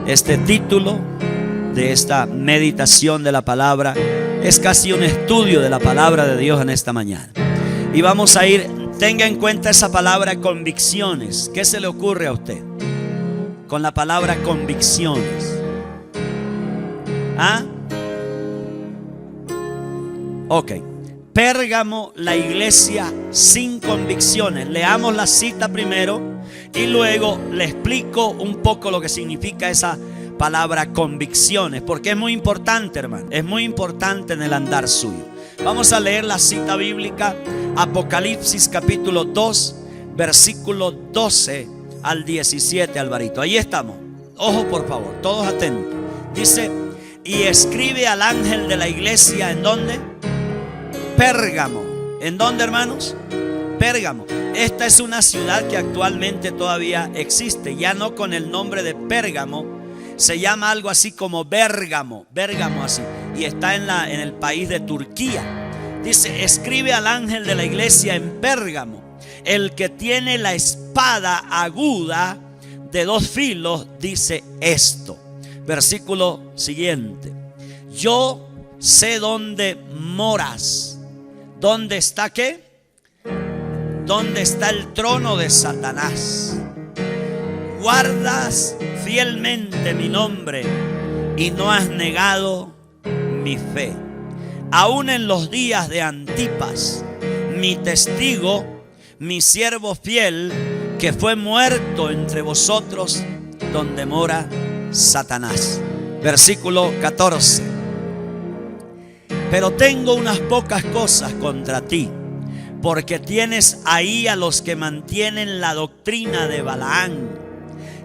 Este título de esta meditación de la palabra es casi un estudio de la palabra de Dios en esta mañana. Y vamos a ir, tenga en cuenta esa palabra convicciones. ¿Qué se le ocurre a usted con la palabra convicciones? ¿Ah? Ok. Pérgamo, la iglesia sin convicciones. Leamos la cita primero y luego le explico un poco lo que significa esa palabra convicciones, porque es muy importante, hermano. Es muy importante en el andar suyo. Vamos a leer la cita bíblica, Apocalipsis capítulo 2, versículo 12 al 17, Alvarito. Ahí estamos. Ojo, por favor, todos atentos. Dice: y escribe al ángel de la iglesia, ¿en dónde? Pérgamo. ¿En dónde, hermanos? Pérgamo. Esta es una ciudad que actualmente todavía existe, ya no con el nombre de Pérgamo, se llama algo así como Bérgamo, Bérgamo así, y está en el país de Turquía. Dice: escribe al ángel de la iglesia en Pérgamo, el que tiene la espada aguda de dos filos, dice esto. Versículo siguiente: yo sé dónde moras. ¿Dónde está qué? ¿Dónde está el trono de Satanás? Guardas fielmente mi nombre y no has negado mi fe. Aún en los días de Antipas, mi testigo, mi siervo fiel, que fue muerto entre vosotros, donde mora Satanás. Versículo 14: pero tengo unas pocas cosas contra ti, porque tienes ahí a los que mantienen la doctrina de Balaam,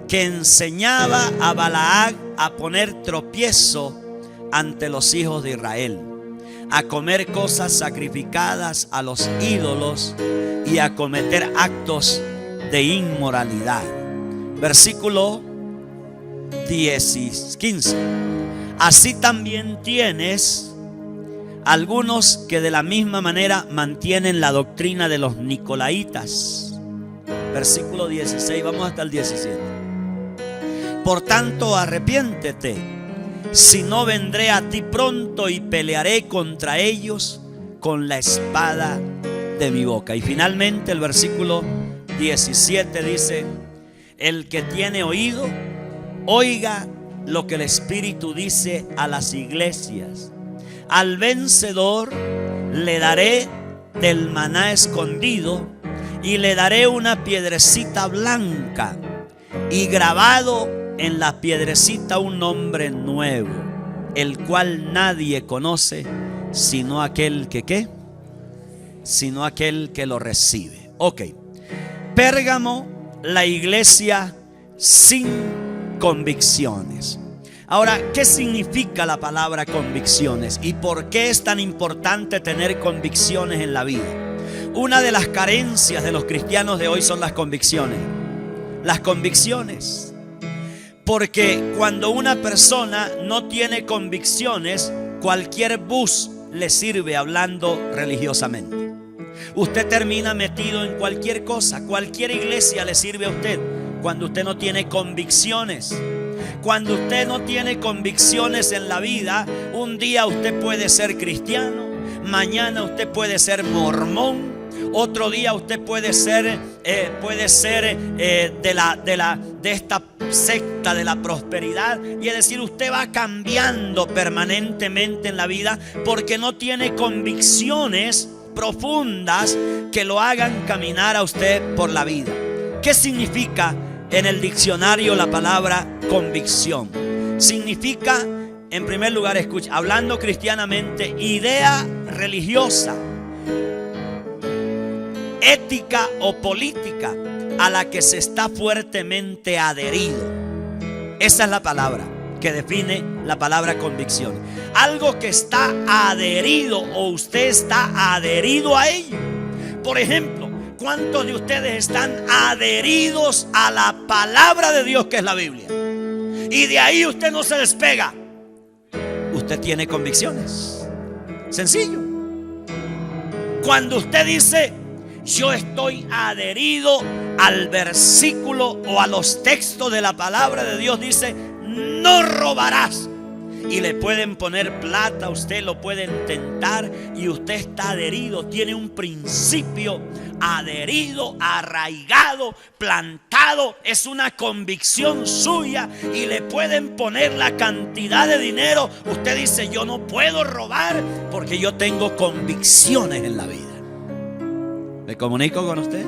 que enseñaba a Balaam a poner tropiezo ante los hijos de Israel, a comer cosas sacrificadas a los ídolos y a cometer actos de inmoralidad. Versículo 15: así también tienes algunos que de la misma manera mantienen la doctrina de los nicolaitas. Versículo 16, vamos hasta el 17. Por tanto, arrepiéntete, si no vendré a ti pronto y pelearé contra ellos con la espada de mi boca. Y finalmente el versículo 17 dice: el que tiene oído, oiga lo que el Espíritu dice a las iglesias. Al vencedor le daré del maná escondido y le daré una piedrecita blanca, y grabado en la piedrecita un nombre nuevo, el cual nadie conoce sino aquel que ¿qué? Sino aquel que lo recibe. Ok. Pérgamo, la iglesia sin convicciones. Ahora, ¿qué significa la palabra convicciones? ¿Y por qué es tan importante tener convicciones en la vida? Una de las carencias de los cristianos de hoy son las convicciones. Las convicciones. Porque cuando una persona no tiene convicciones, cualquier bus le sirve, hablando religiosamente. Usted termina metido en cualquier cosa. Cualquier iglesia le sirve a usted cuando usted no tiene convicciones. Cuando usted no tiene convicciones en la vida, un día usted puede ser cristiano, mañana usted puede ser mormón, otro día usted puede ser de esta secta de la prosperidad, y es decir, usted va cambiando permanentemente en la vida porque no tiene convicciones profundas que lo hagan caminar a usted por la vida. ¿Qué significa en el diccionario la palabra convicción? Significa, en primer lugar, escucha, hablando cristianamente, idea religiosa, ética o política a la que se está fuertemente adherido. Esa es la palabra que define la palabra convicción. Algo que está adherido, o usted está adherido a ello. Por ejemplo, ¿cuántos de ustedes están adheridos a la palabra de Dios, que es la Biblia? Y de ahí usted no se despega. Usted tiene convicciones. Sencillo. Cuando usted dice: yo estoy adherido al versículo o a los textos de la palabra de Dios, dice: no robarás. Y le pueden poner plata, usted lo pueden tentar y usted está adherido, tiene un principio adherido, arraigado, plantado, es una convicción suya y le pueden poner la cantidad de dinero. Usted dice: yo no puedo robar porque yo tengo convicciones en la vida. ¿Me comunico con usted?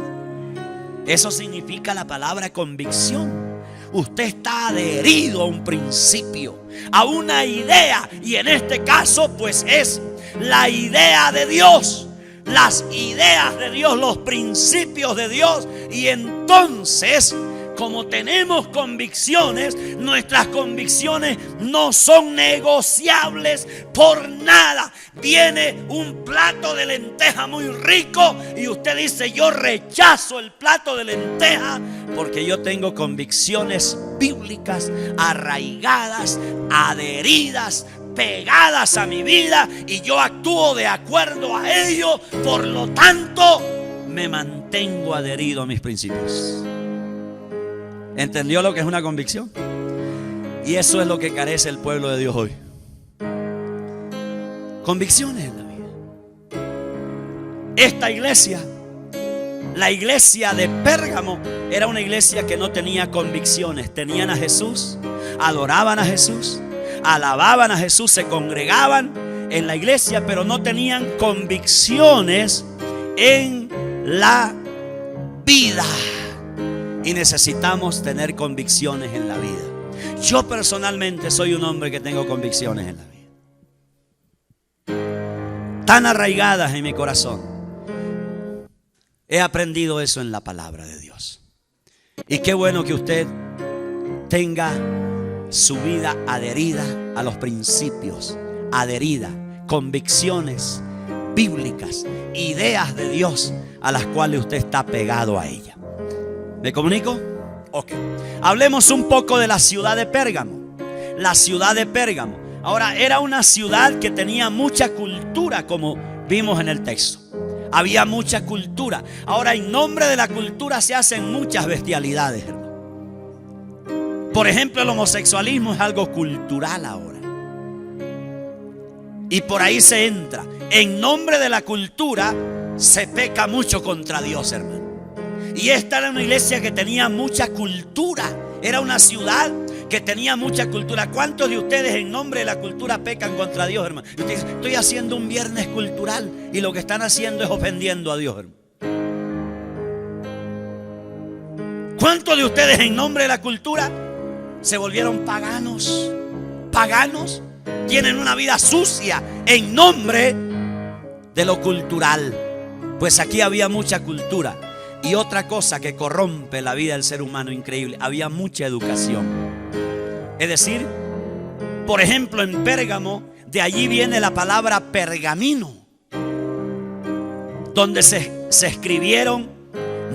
Eso significa la palabra convicción. Usted está adherido a un principio, a una idea, y en este caso pues es la idea de Dios, las ideas de Dios, los principios de Dios. Y entonces, como tenemos convicciones, nuestras convicciones no son negociables por nada. Viene un plato de lenteja muy rico y usted dice: yo rechazo el plato de lenteja porque yo tengo convicciones bíblicas arraigadas, adheridas, pegadas a mi vida, y yo actúo de acuerdo a ello. Por lo tanto, me mantengo adherido a mis principios. ¿Entendió lo que es una convicción? Y eso es lo que carece el pueblo de Dios hoy. Convicciones en la vida. Esta iglesia, la iglesia de Pérgamo, era una iglesia que no tenía convicciones. Tenían a Jesús, adoraban a Jesús, alababan a Jesús, se congregaban en la iglesia, pero no tenían convicciones en la vida. Y necesitamos tener convicciones en la vida. Yo personalmente soy un hombre que tengo convicciones en la vida, tan arraigadas en mi corazón. He aprendido eso en la palabra de Dios. Y qué bueno que usted tenga su vida adherida a los principios, adherida, convicciones bíblicas, ideas de Dios a las cuales usted está pegado a ella. ¿Me comunico? Ok. Hablemos un poco de la ciudad de Pérgamo. La ciudad de Pérgamo. Ahora, era una ciudad que tenía mucha cultura, como vimos en el texto. Había mucha cultura. Ahora, en nombre de la cultura se hacen muchas bestialidades, hermano. Por ejemplo, el homosexualismo es algo cultural ahora. Y por ahí se entra. En nombre de la cultura se peca mucho contra Dios, hermano. Y esta era una iglesia que tenía mucha cultura. Era una ciudad que tenía mucha cultura. ¿Cuántos de ustedes en nombre de la cultura pecan contra Dios, hermano? Y usted dice: estoy haciendo un viernes cultural, y lo que están haciendo es ofendiendo a Dios, hermano. ¿Cuántos de ustedes en nombre de la cultura se volvieron paganos? Paganos. Tienen una vida sucia en nombre de lo cultural. Pues aquí había mucha cultura. Y otra cosa que corrompe la vida del ser humano, increíble: había mucha educación. Es decir, por ejemplo, en Pérgamo, de allí viene la palabra pergamino, donde se escribieron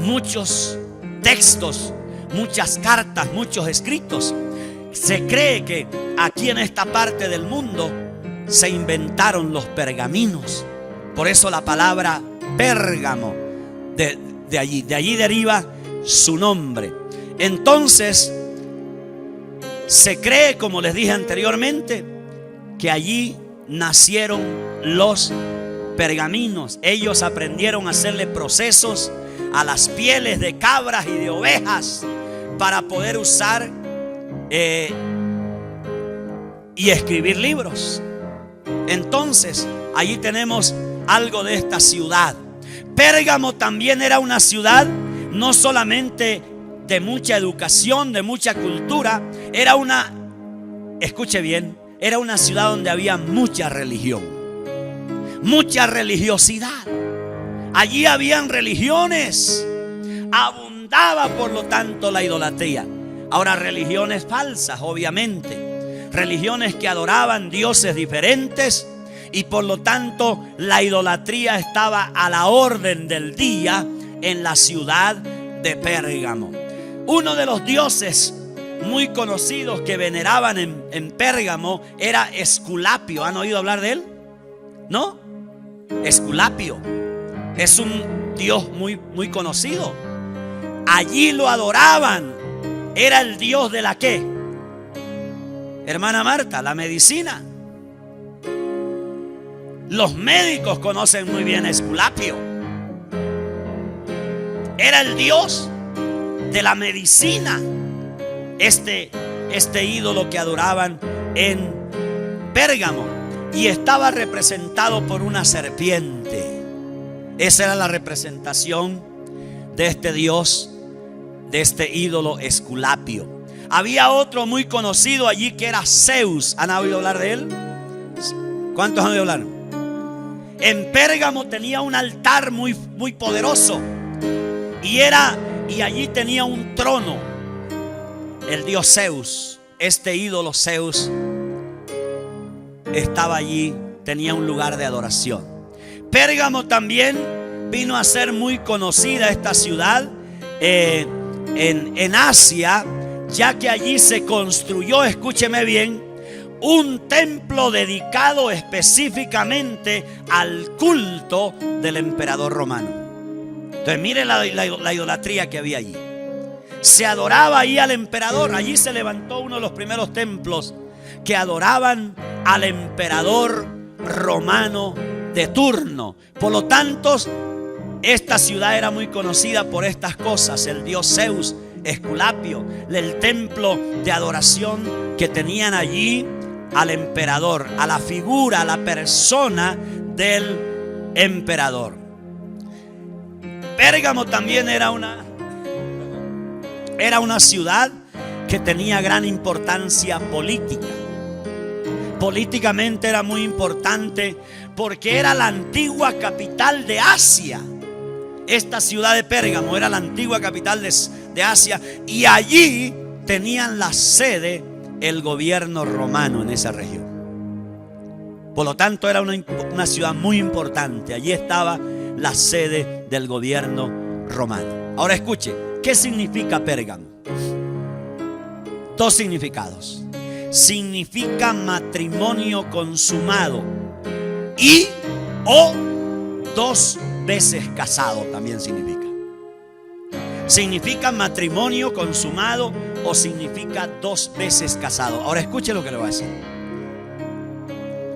muchos textos, muchas cartas, muchos escritos. Se cree que aquí en esta parte del mundo se inventaron los pergaminos. Por eso la palabra Pérgamo, de allí deriva su nombre. Entonces, se cree, como les dije anteriormente, que allí nacieron los pergaminos. Ellos aprendieron a hacerle procesos a las pieles de cabras y de ovejas para poder usar y escribir libros. Entonces, allí tenemos algo de esta ciudad. Pérgamo también era una ciudad no solamente de mucha educación, de mucha cultura. Era una, escuche bien, era una ciudad donde había mucha religión, mucha religiosidad. Allí habían religiones, abundaba por lo tanto la idolatría. Ahora, religiones falsas, obviamente, religiones que adoraban dioses diferentes. Y por lo tanto la idolatría estaba a la orden del día en la ciudad de Pérgamo. Uno de los dioses muy conocidos que veneraban en Pérgamo era Esculapio. ¿Han oído hablar de él? ¿No? Esculapio es un dios muy conocido. Allí lo adoraban. Era el dios de la ¿qué? Hermana Marta, la medicina. Los médicos conocen muy bien a Esculapio. Era el dios de la medicina. Este ídolo que adoraban en Pérgamo, y estaba representado por una serpiente. Esa era la representación de este dios, de este ídolo Esculapio. Había otro muy conocido allí que era Zeus. ¿Han oído hablar de él? ¿Cuántos han oído hablar? En Pérgamo tenía un altar muy poderoso, y allí tenía un trono el dios Zeus. Este ídolo Zeus estaba allí, tenía un lugar de adoración. Pérgamo también vino a ser muy conocida esta ciudad en Asia, ya que allí se construyó, escúcheme bien, un templo dedicado específicamente al culto del emperador romano. Entonces mire la idolatría que había allí. Se adoraba ahí al emperador. Allí se levantó uno de los primeros templos que adoraban al emperador romano de turno. Por lo tanto, esta ciudad era muy conocida por estas cosas: el dios Zeus, Esculapio, el templo de adoración que tenían allí al emperador, a la figura, a la persona del emperador. Pérgamo también era una ciudad que tenía gran importancia política. Políticamente era muy importante porque era la antigua capital de Asia. Esta ciudad de Pérgamo era la antigua capital de Asia, y allí tenían la sede el gobierno romano en esa región. Por lo tanto, era una ciudad muy importante. Allí estaba la sede del gobierno romano. Ahora escuche, ¿qué significa Pérgamo? Dos significados. Significa matrimonio consumado, y o 2 veces casado también significa. Significa matrimonio consumado o significa 2 veces casado. Ahora escuche lo que le voy a decir.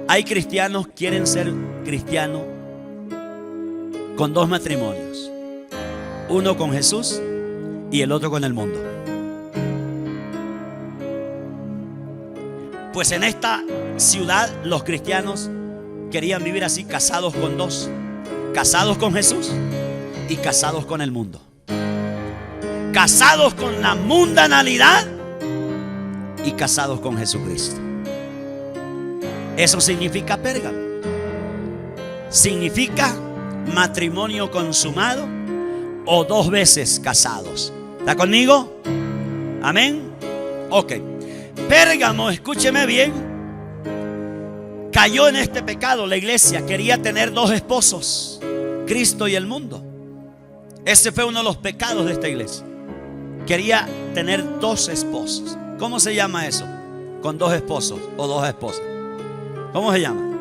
Hay cristianos que quieren ser cristianos con 2 matrimonios. Uno con Jesús y el otro con el mundo. Pues en esta ciudad los cristianos querían vivir así, casados con 2. Casados con Jesús y casados con el mundo. Casados con la mundanalidad y casados con Jesucristo. Eso significa Pérgamo. Significa matrimonio consumado o 2 veces casados. ¿Está conmigo? Amén. Ok. Pérgamo, escúcheme bien, cayó en este pecado. La iglesia quería tener 2 esposos, Cristo y el mundo. Ese fue uno de los pecados de esta iglesia. Quería tener 2 esposos. ¿Cómo se llama eso? Con 2 esposos o 2 esposas. ¿Cómo se llama?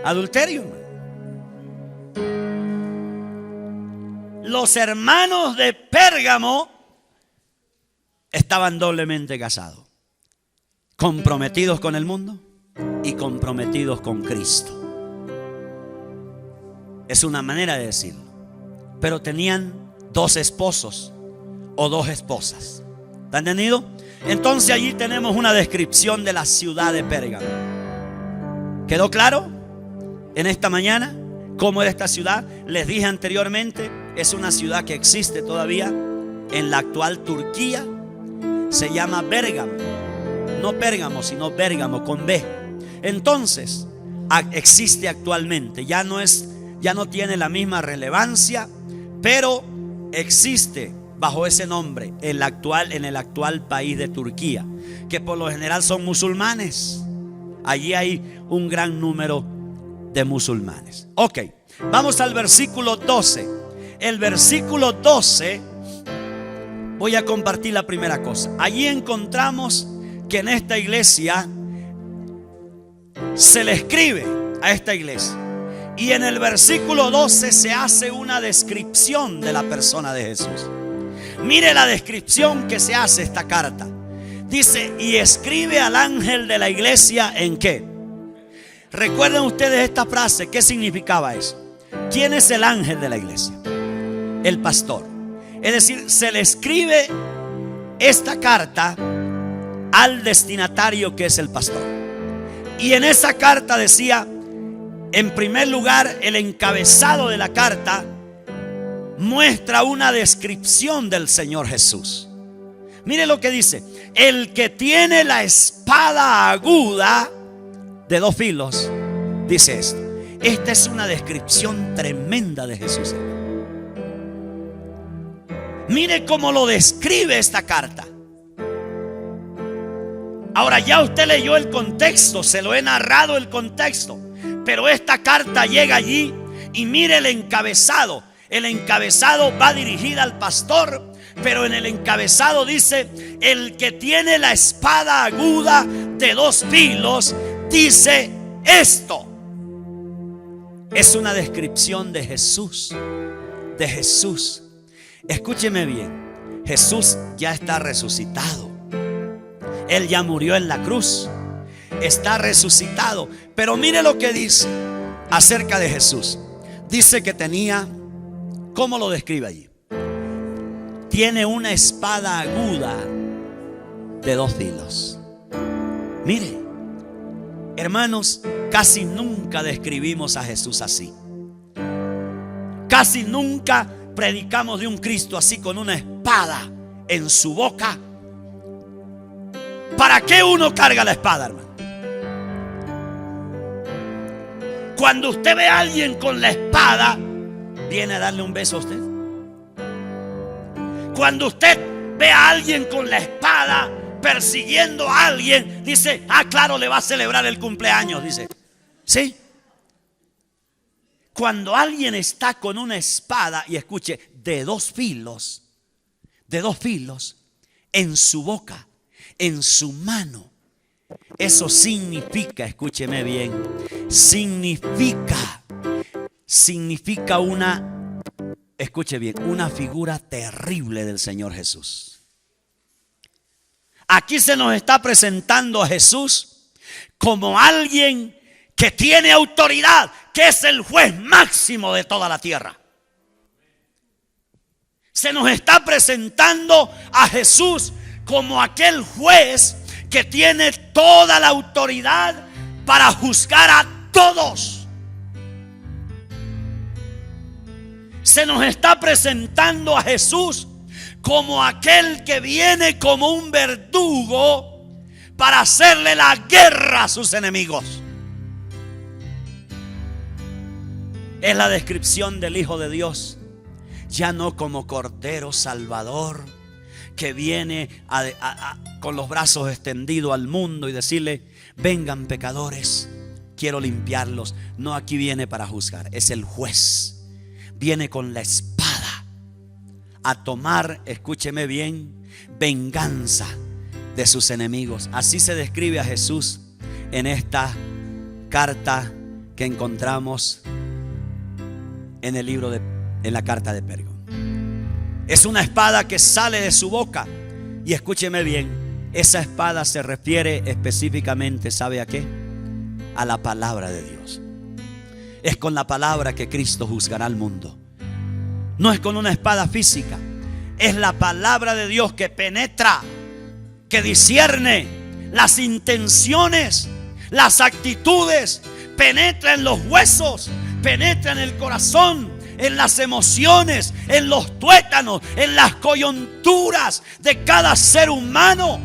Adulterio. Los hermanos de Pérgamo estaban doblemente casados, comprometidos con el mundo y comprometidos con Cristo. Es una manera de decirlo. Pero tenían 2 esposos o 2 esposas. ¿Está entendido? Entonces allí tenemos una descripción de la ciudad de Pérgamo. ¿Quedó claro en esta mañana cómo era esta ciudad? Les dije anteriormente, es una ciudad que existe todavía en la actual Turquía. Se llama Bérgamo. No Pérgamo, sino Bérgamo con B. Entonces existe actualmente. Ya no tiene la misma relevancia, pero existe bajo ese nombre en el actual país de Turquía, que por lo general son musulmanes. Allí hay un gran número de musulmanes. Ok, vamos al versículo 12. El versículo 12, voy a compartir la primera cosa. Allí encontramos que en esta iglesia se le escribe a esta iglesia, y en el versículo 12 se hace una descripción de la persona de Jesús. Mire la descripción que se hace esta carta. Dice, y escribe al ángel de la iglesia ¿en qué? ¿Recuerdan ustedes esta frase? ¿Qué significaba eso? ¿Quién es el ángel de la iglesia? El pastor. Es decir, se le escribe esta carta al destinatario, que es el pastor. Y en esa carta decía, en primer lugar, el encabezado de la carta muestra una descripción del Señor Jesús. Mire lo que dice: el que tiene la espada aguda de 2 filos, dice esto. Esta es una descripción tremenda de Jesús. Mire cómo lo describe esta carta. Ahora ya usted leyó el contexto, se lo he narrado el contexto, pero esta carta llega allí y mire el encabezado. El encabezado va dirigida al pastor, pero en el encabezado dice: el que tiene la espada aguda de 2 filos, dice esto. Es una descripción de Jesús. De Jesús. Escúcheme bien. Jesús ya está resucitado. Él ya murió en la cruz. Está resucitado. Pero mire lo que dice acerca de Jesús. Dice que tenía, ¿cómo lo describe allí? Tiene una espada aguda de 2 filos. Mire, hermanos, casi nunca describimos a Jesús así. Casi nunca predicamos de un Cristo así, con una espada en su boca. ¿Para qué uno carga la espada, hermano? Cuando usted ve a alguien con la espada, ¿viene a darle un beso a usted? Cuando usted ve a alguien con la espada persiguiendo a alguien, dice: ah, claro, le va a celebrar el cumpleaños, dice. ¿Sí? Cuando alguien está con una espada, y escuche, de 2 filos, en su boca, en su mano, eso significa, escúcheme bien, significa una, escuche bien, una figura terrible del Señor Jesús. Aquí se nos está presentando a Jesús como alguien que tiene autoridad, que es el juez máximo de toda la tierra. Se nos está presentando a Jesús como aquel juez que tiene toda la autoridad para juzgar a todos. Se nos está presentando a Jesús como aquel que viene como un verdugo para hacerle la guerra a sus enemigos. Es la descripción del Hijo de Dios, ya no como Cordero Salvador que viene con los brazos extendidos al mundo y decirle: vengan pecadores, quiero limpiarlos. No, aquí viene para juzgar. Es el juez. Viene con la espada a tomar, escúcheme bien, venganza de sus enemigos. Así se describe a Jesús en esta carta que encontramos en el libro en la carta de Pérgamo. Es una espada que sale de su boca. Y escúcheme bien, esa espada se refiere específicamente, ¿sabe a qué? A la palabra de Dios. Es con la palabra que Cristo juzgará al mundo. No es con una espada física. Es la palabra de Dios que penetra, que discierne las intenciones, las actitudes, penetra en los huesos, penetra en el corazón, en las emociones, en los tuétanos, en las coyunturas de cada ser humano.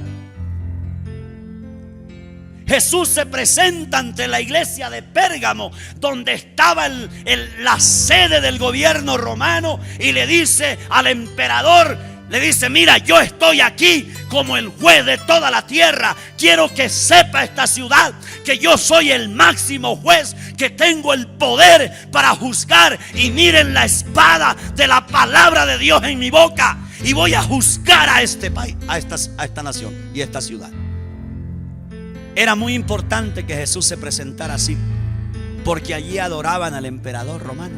Jesús se presenta ante la iglesia de Pérgamo, donde estaba la sede del gobierno romano, y le dice al emperador, le dice: mira, yo estoy aquí como el juez de toda la tierra. Quiero que sepa esta ciudad que yo soy el máximo juez, que tengo el poder para juzgar. Y miren la espada de la palabra de Dios en mi boca, y voy a juzgar a este país, a esta nación y a esta ciudad. Era muy importante que Jesús se presentara así, porque allí adoraban al emperador romano.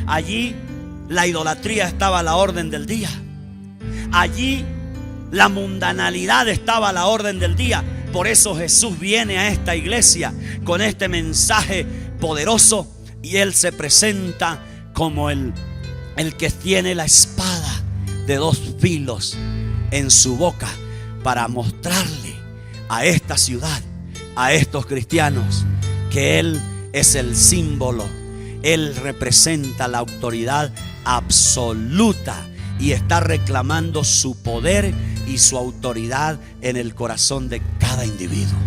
Allí la idolatría estaba a la orden del día. Allí La mundanalidad estaba a la orden del día. Por eso Jesús viene a esta iglesia con este mensaje poderoso y Él se presenta como el que tiene la espada de dos filos en su boca para mostrarle a esta ciudad, a estos cristianos, que Él es el símbolo. Él representa la autoridad absoluta y está reclamando su poder y su autoridad en el corazón de cada individuo.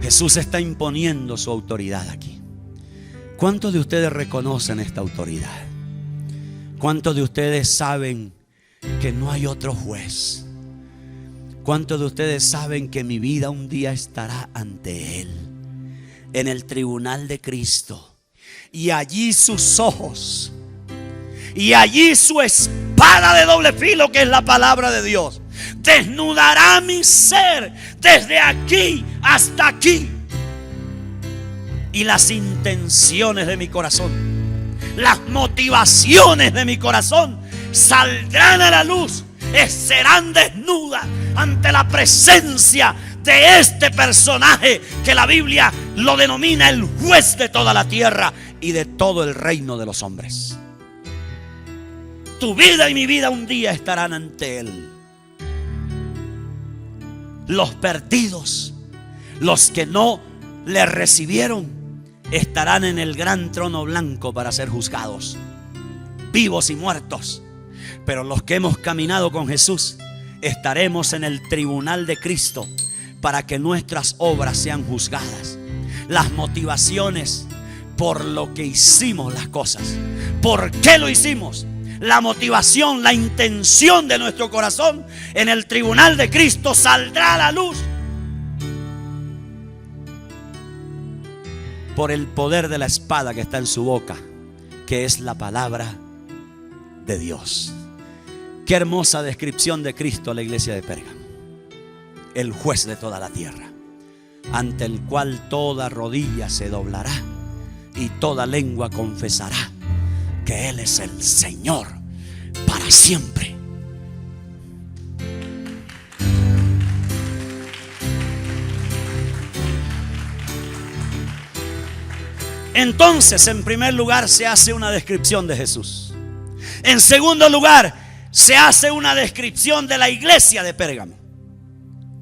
Jesús está imponiendo su autoridad aquí. ¿Cuántos de ustedes reconocen esta autoridad? ¿Cuántos de ustedes saben que no hay otro juez? ¿Cuántos de ustedes saben que mi vida un día estará ante Él, en el tribunal de Cristo? Y allí sus ojos, y allí su espada de doble filo, que es la palabra de Dios, desnudará mi ser desde aquí hasta aquí. Y las intenciones de mi corazón, las motivaciones de mi corazón saldrán a la luz, serán desnudas ante la presencia de este personaje que la Biblia lo denomina el juez de toda la tierra y de todo el reino de los hombres. Tu vida y mi vida un día estarán ante Él. Los perdidos, los que no le recibieron, estarán en el gran trono blanco para ser juzgados, vivos y muertos. Pero los que hemos caminado con Jesús estaremos en el tribunal de Cristo para que nuestras obras sean juzgadas. Las motivaciones por lo que hicimos las cosas, por qué lo hicimos, la motivación, la intención de nuestro corazón en el tribunal de Cristo saldrá a la luz por el poder de la espada que está en su boca, que es la palabra de Dios. Qué hermosa descripción de Cristo a la iglesia de Pérgamo. El juez de toda la tierra, ante el cual toda rodilla se doblará y toda lengua confesará que Él es el Señor para siempre. Entonces, en primer lugar, se hace una descripción de Jesús. En segundo lugar, se hace una descripción de la iglesia de Pérgamo.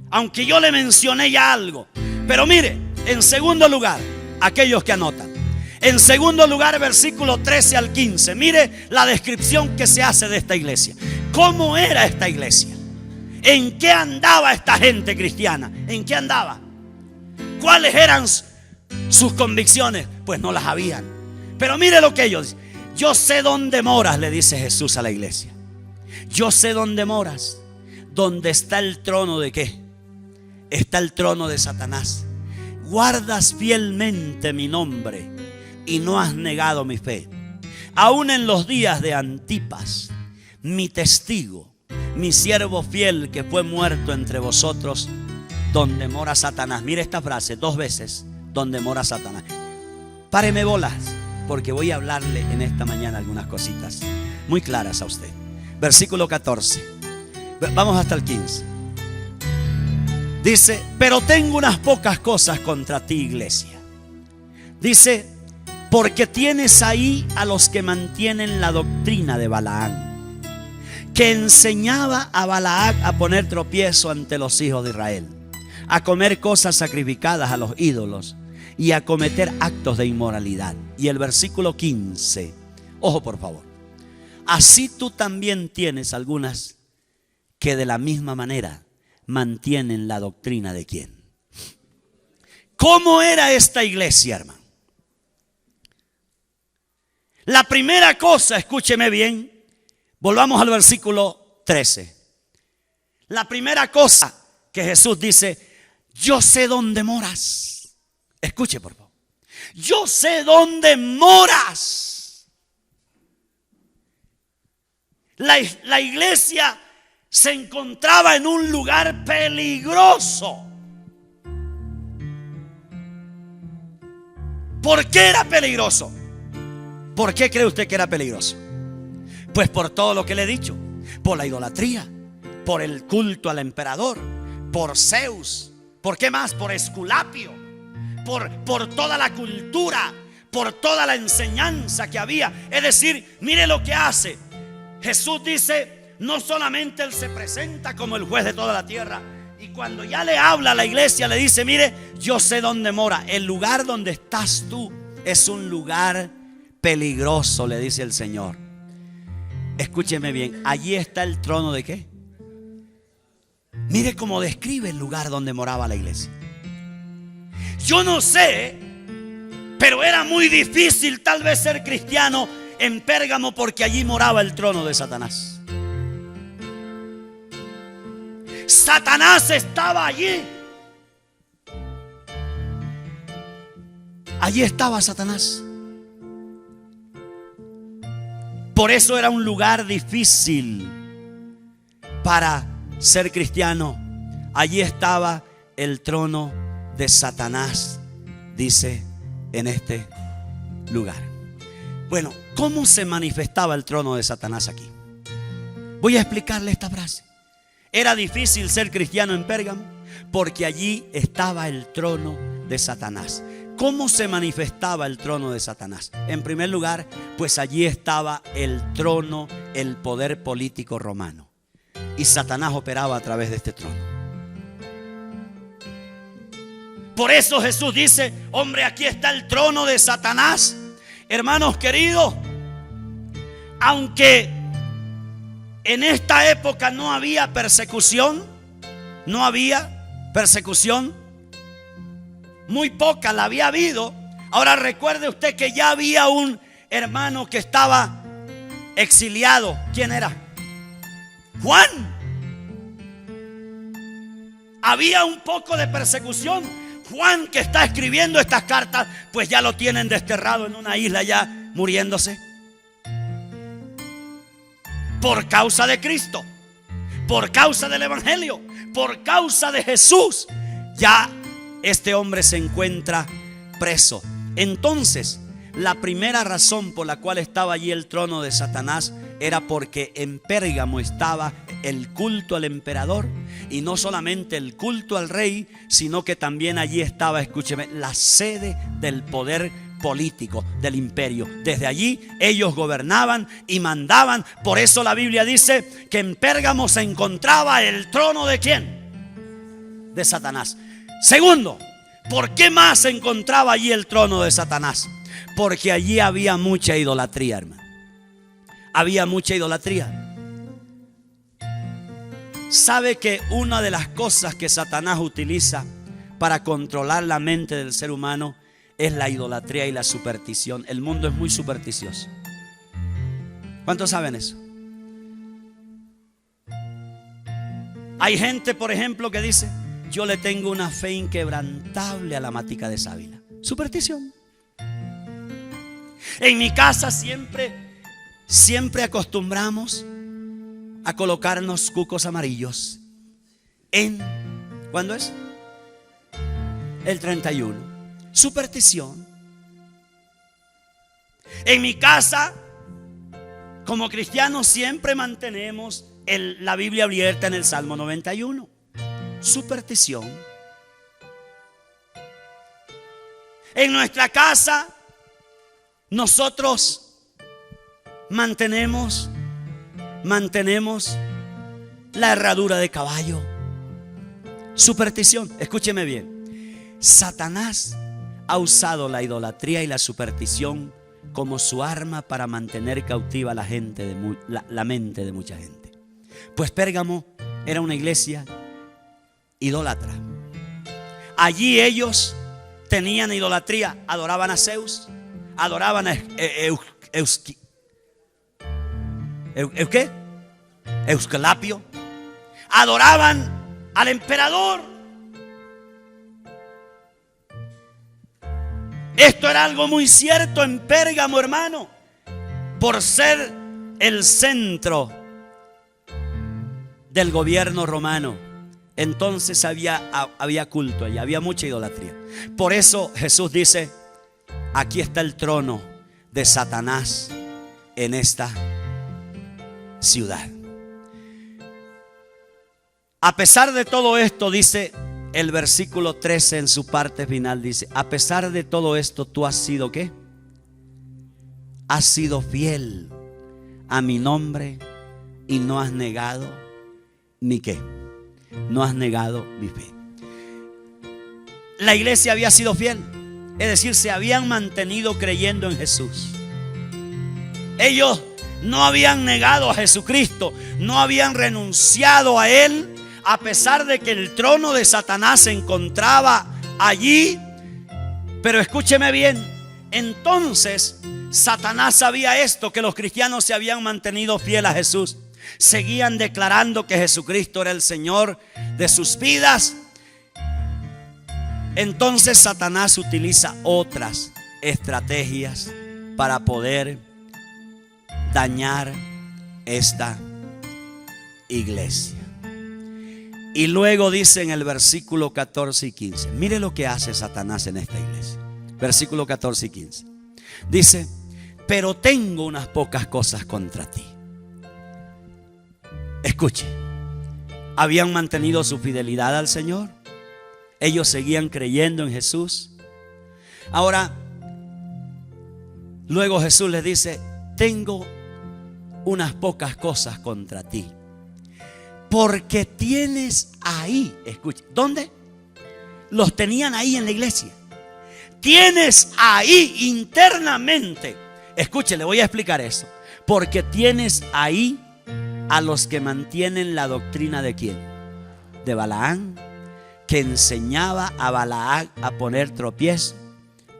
Aunque yo le mencioné ya algo. Pero mire, en segundo lugar, aquellos que anotan, en segundo lugar, versículo 13 al 15, mire la descripción que se hace de esta iglesia. ¿Cómo era esta iglesia? ¿En qué andaba esta gente cristiana? ¿En qué andaba? ¿Cuáles eran sus convicciones? Pues no las habían. Pero mire lo que ellos dicen. Yo sé dónde moras, le dice Jesús a la iglesia. Yo sé dónde moras. ¿Dónde está el trono de qué? Está el trono de Satanás. Guardas fielmente mi nombre y no has negado mi fe. Aún en los días de Antipas, mi testigo, mi siervo fiel que fue muerto entre vosotros, donde mora Satanás. Mire esta frase 2 veces, donde mora Satanás. Páreme bolas, porque voy a hablarle en esta mañana algunas cositas muy claras a usted. Versículo 14. Vamos hasta el 15. Dice, pero tengo unas pocas cosas contra ti, iglesia. Dice, porque tienes ahí a los que mantienen la doctrina de Balaam, que enseñaba a Balac a poner tropiezo ante los hijos de Israel, a comer cosas sacrificadas a los ídolos y a cometer actos de inmoralidad. Y el versículo 15, ojo por favor. Así tú también tienes algunas que de la misma manera mantienen la doctrina de quién. ¿Cómo era esta iglesia, hermano? La primera cosa, escúcheme bien, volvamos al versículo 13. La primera cosa que Jesús dice, yo sé dónde moras. Escuche por favor. Yo sé dónde moras. La iglesia se encontraba en un lugar peligroso. ¿Por qué era peligroso? ¿Por qué cree usted que era peligroso? Pues por todo lo que le he dicho, por la idolatría, por el culto al emperador, por Zeus, ¿por qué más? Por Esculapio, por toda la cultura, por toda la enseñanza que había. Es decir, mire lo que hace. Jesús dice, no solamente Él se presenta como el juez de toda la tierra, y cuando ya le habla a la iglesia le dice, mire, yo sé dónde mora. El lugar donde estás tú es un lugar peligroso, le dice el Señor. Escúcheme bien, allí está el trono de ¿qué? Mire cómo describe el lugar donde moraba la iglesia. Yo no sé, pero era muy difícil tal vez ser cristiano en Pérgamo, porque allí moraba el trono de Satanás. Satanás estaba allí. Allí estaba Satanás. Por eso era un lugar difícil para ser cristiano. Allí estaba el trono de Satanás, dice en este lugar. Bueno, ¿cómo se manifestaba el trono de Satanás aquí? Voy a explicarle esta frase. Era difícil ser cristiano en Pérgamo porque allí estaba el trono de Satanás. ¿Cómo se manifestaba el trono de Satanás? En primer lugar, pues allí estaba el trono, el poder político romano. Y Satanás operaba a través de este trono. Por eso Jesús dice, hombre, aquí está el trono de Satanás. Hermanos queridos, aunque en esta época no había persecución, muy poca la había habido. Ahora recuerde usted que ya había un hermano que estaba exiliado. ¿Quién era? Juan. Había un poco de persecución. Juan, que está escribiendo estas cartas, pues ya lo tienen desterrado en una isla ya muriéndose. Por causa de Cristo, por causa del Evangelio, por causa de Jesús, ya este hombre se encuentra preso. Entonces, la primera razón por la cual estaba allí el trono de Satanás era porque en Pérgamo estaba el culto al emperador, y no solamente el culto al rey, sino que también allí estaba, escúcheme, la sede del poder político del imperio. Desde allí ellos gobernaban y mandaban. Por eso la Biblia dice que en Pérgamo se encontraba el trono ¿de quién? De Satanás. Segundo, ¿por qué más se encontraba allí el trono de Satanás? Porque allí había mucha idolatría, hermano. Había mucha idolatría. ¿Sabe que una de las cosas que Satanás utiliza para controlar la mente del ser humano es la idolatría y la superstición? El mundo es muy supersticioso. ¿Cuántos saben eso? Hay gente, por ejemplo, que dice: yo le tengo una fe inquebrantable a la matica de sábila. Superstición. En mi casa siempre acostumbramos a colocarnos cucos amarillos ¿cuándo es? El 31. Superstición. En mi casa, como cristianos, siempre mantenemos la Biblia abierta en el Salmo 91. Superstición. En nuestra casa, nosotros mantenemos la herradura de caballo. Superstición. Escúcheme bien. Satanás ha usado la idolatría y la superstición como su arma para mantener cautiva la mente de mucha gente. Pues Pérgamo era una iglesia idólatra. Allí ellos tenían idolatría. Adoraban a Zeus, adoraban a Esculapio, adoraban al emperador. Esto era algo muy cierto en Pérgamo, hermano, por ser el centro del gobierno romano. Entonces había culto allí, había mucha idolatría. Por eso Jesús dice: aquí está el trono de Satanás en esta ciudad. A pesar de todo esto, dice el versículo 13 en su parte final, dice: a pesar de todo esto, tú has sido ¿qué? Has sido fiel a mi nombre y no has negado mi ¿qué? No has negado mi fe. La iglesia había sido fiel, es decir, se habían mantenido creyendo en Jesús. Ellos no habían negado a Jesucristo, no habían renunciado a Él, a pesar de que el trono de Satanás se encontraba allí. Pero escúcheme bien, entonces Satanás sabía esto, que los cristianos se habían mantenido fieles a Jesús, seguían declarando que Jesucristo era el Señor de sus vidas. Entonces Satanás utiliza otras estrategias para poder dañar esta iglesia. Y luego dice en el versículo 14 y 15, mire lo que hace Satanás en esta iglesia. Versículo 14 y 15. Dice: pero tengo unas pocas cosas contra ti. Escuche, habían mantenido su fidelidad al Señor. Ellos seguían creyendo en Jesús. Ahora, luego Jesús les dice: tengo unas pocas cosas contra ti, porque tienes ahí, escucha, ¿dónde? Los tenían ahí en la iglesia. Tienes ahí internamente, escuche, le voy a explicar eso. Porque tienes ahí a los que mantienen la doctrina ¿de quién? De Balaam, que enseñaba a Balaam a poner tropiezo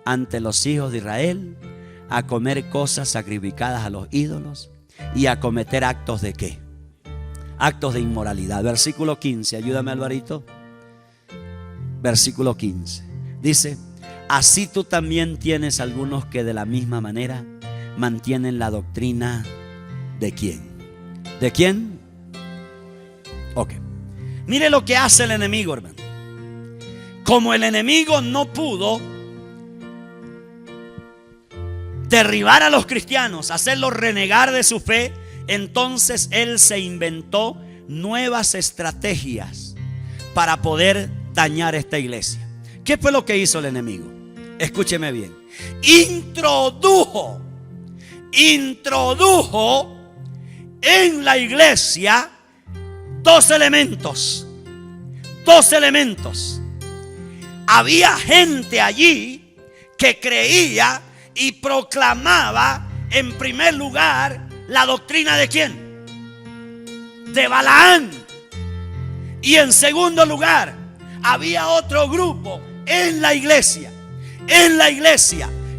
ante los hijos de Israel, a comer cosas sacrificadas a los ídolos y a cometer actos ¿de qué? Actos de inmoralidad. Versículo 15, ayúdame, Alvarito. Versículo 15 dice: así tú también tienes algunos que de la misma manera mantienen la doctrina ¿de quién? ¿De quién? Ok. Mire lo que hace el enemigo, hermano. Como el enemigo no pudo derribar a los cristianos, hacerlos renegar de su fe, entonces él se inventó nuevas estrategias para poder dañar esta iglesia. ¿Qué fue lo que hizo el enemigo? Escúcheme bien. Introdujo en la iglesia dos elementos. Había gente allí que creía y proclamaba en primer lugar la doctrina ¿de quién? De Balaam. Y en segundo lugar, había otro grupo en la iglesia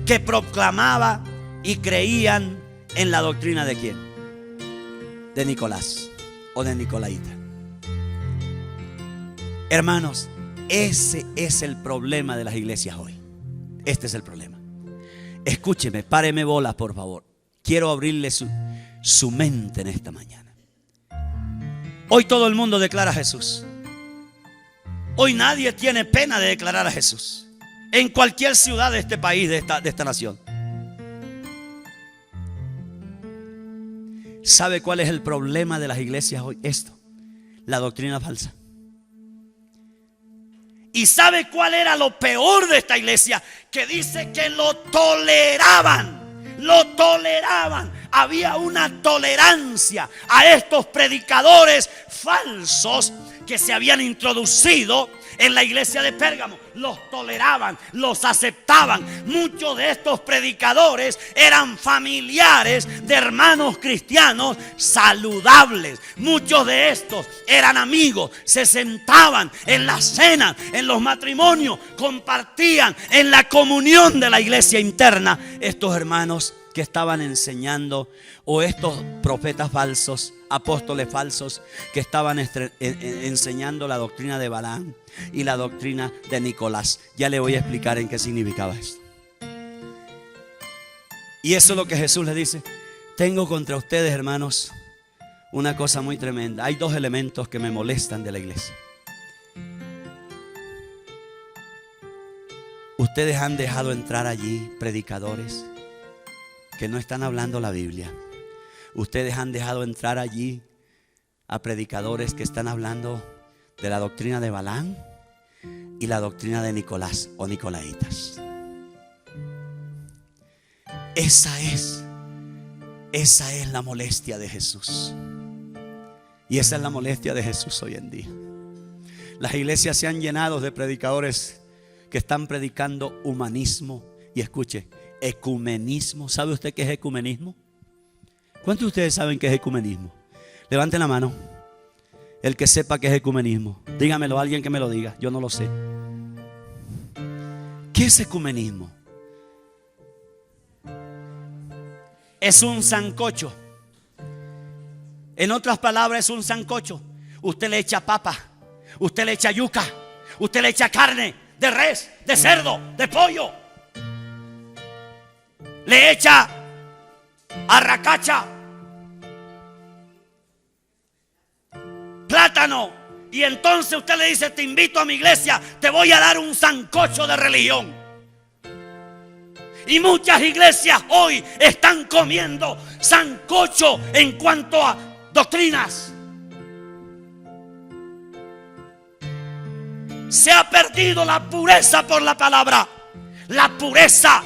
que proclamaba y creían en la doctrina ¿de quién? De Nicolás o de Nicolaita. Hermanos, ese es el problema de las iglesias hoy. Este es el problema. Escúcheme, páreme bolas, por favor. Quiero abrirle su mente en esta mañana. Hoy todo el mundo declara a Jesús. Hoy nadie tiene pena de declarar a Jesús. En cualquier ciudad de este país, de esta nación. ¿Sabe cuál es el problema de las iglesias hoy? Esto, la doctrina falsa. ¿Y sabe cuál era lo peor de esta iglesia? Que dice que lo toleraban. Había una tolerancia a estos predicadores falsos que se habían introducido en la iglesia de Pérgamo. Los toleraban, los aceptaban. Muchos de estos predicadores eran familiares de hermanos cristianos saludables. Muchos de estos eran amigos, se sentaban en la cena, en los matrimonios, compartían en la comunión de la iglesia interna. Estos hermanos que estaban enseñando, o estos profetas falsos, apóstoles falsos que estaban enseñando la doctrina de Balaam y la doctrina de Nicolás. Ya le voy a explicar en qué significaba esto. Y eso es lo que Jesús le dice: tengo contra ustedes, hermanos, una cosa muy tremenda. Hay dos elementos que me molestan de la iglesia. Ustedes han dejado entrar allí predicadores que no están hablando la Biblia. Ustedes han dejado entrar allí a predicadores que están hablando de la doctrina de Balaam y la doctrina de Nicolás o Nicolaitas. Esa es la molestia de Jesús. Y esa es la molestia de Jesús hoy en día. Las iglesias se han llenado de predicadores que están predicando humanismo. Y escuche, ecumenismo. ¿Sabe usted qué es ecumenismo? ¿Cuántos de ustedes saben qué es ecumenismo? Levanten la mano el que sepa qué es ecumenismo. Dígamelo, alguien que me lo diga. Yo no lo sé. ¿Qué es ecumenismo? Es un sancocho. En otras palabras, es un sancocho. Usted le echa papa, usted le echa yuca, usted le echa carne de res, de cerdo, de pollo, le echa arracacha, plátano, y entonces usted le dice: te invito a mi iglesia, te voy a dar un sancocho de religión. Y muchas iglesias hoy están comiendo sancocho en cuanto a doctrinas. Se ha perdido la pureza por la palabra, la pureza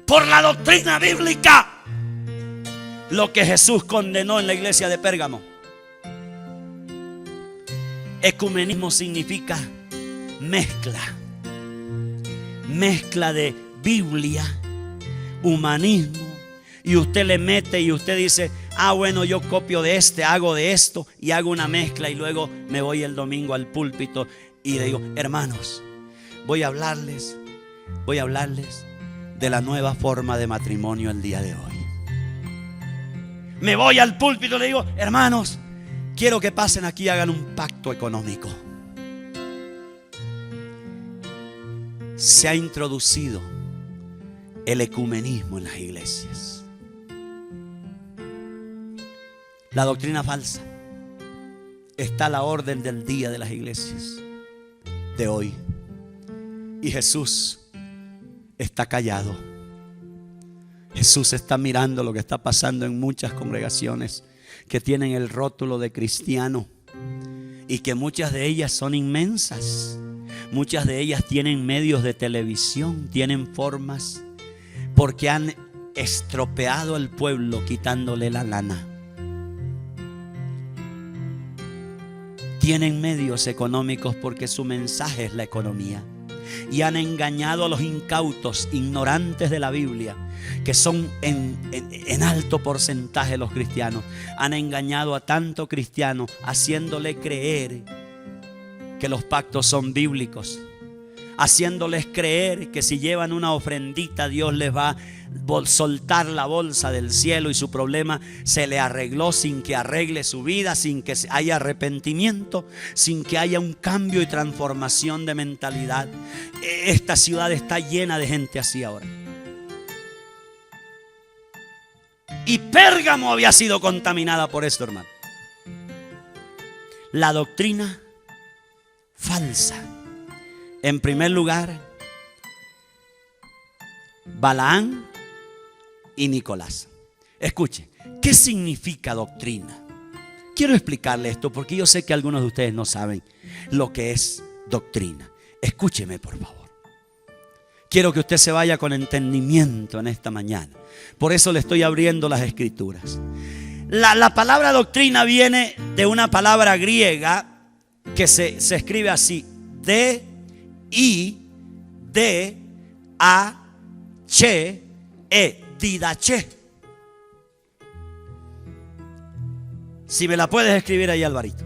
por la doctrina bíblica. Lo que Jesús condenó en la iglesia de Pérgamo. Ecumenismo significa mezcla de Biblia, humanismo, y usted le mete y usted dice: ah, bueno, yo copio de hago de esto y hago una mezcla, y luego me voy el domingo al púlpito y le digo: hermanos, voy a hablarles de la nueva forma de matrimonio el día de hoy. Me voy al púlpito y le digo: hermanos, quiero que pasen aquí y hagan un pacto económico. Se ha introducido el ecumenismo en las iglesias. La doctrina falsa está a la orden del día de las iglesias de hoy. Y Jesús está callado. Jesús está mirando lo que está pasando en muchas congregaciones que tienen el rótulo de cristiano, y que muchas de ellas son inmensas. Muchas de ellas tienen medios de televisión, tienen formas, porque han estropeado al pueblo quitándole la lana. Tienen medios económicos porque su mensaje es la economía. Y han engañado a los incautos, ignorantes de la Biblia, que son en alto porcentaje los cristianos. Han engañado a tanto cristiano, haciéndole creer que los pactos son bíblicos, haciéndoles creer que si llevan una ofrendita, Dios les va a soltar la bolsa del cielo y su problema se le arregló, sin que arregle su vida, sin que haya arrepentimiento, sin que haya un cambio y transformación de mentalidad. Esta ciudad está llena de gente así ahora. Y Pérgamo había sido contaminada por esto, hermano. La doctrina falsa. En primer lugar, Balaam y Nicolás. Escuche, ¿qué significa doctrina? Quiero explicarle esto porque yo sé que algunos de ustedes no saben lo que es doctrina. Escúcheme, por favor. Quiero que usted se vaya con entendimiento en esta mañana. Por eso le estoy abriendo las escrituras. La palabra doctrina viene de una palabra griega que se escribe así: D-I-D-A-C-E, didache. Si me la puedes escribir ahí, Alvarito.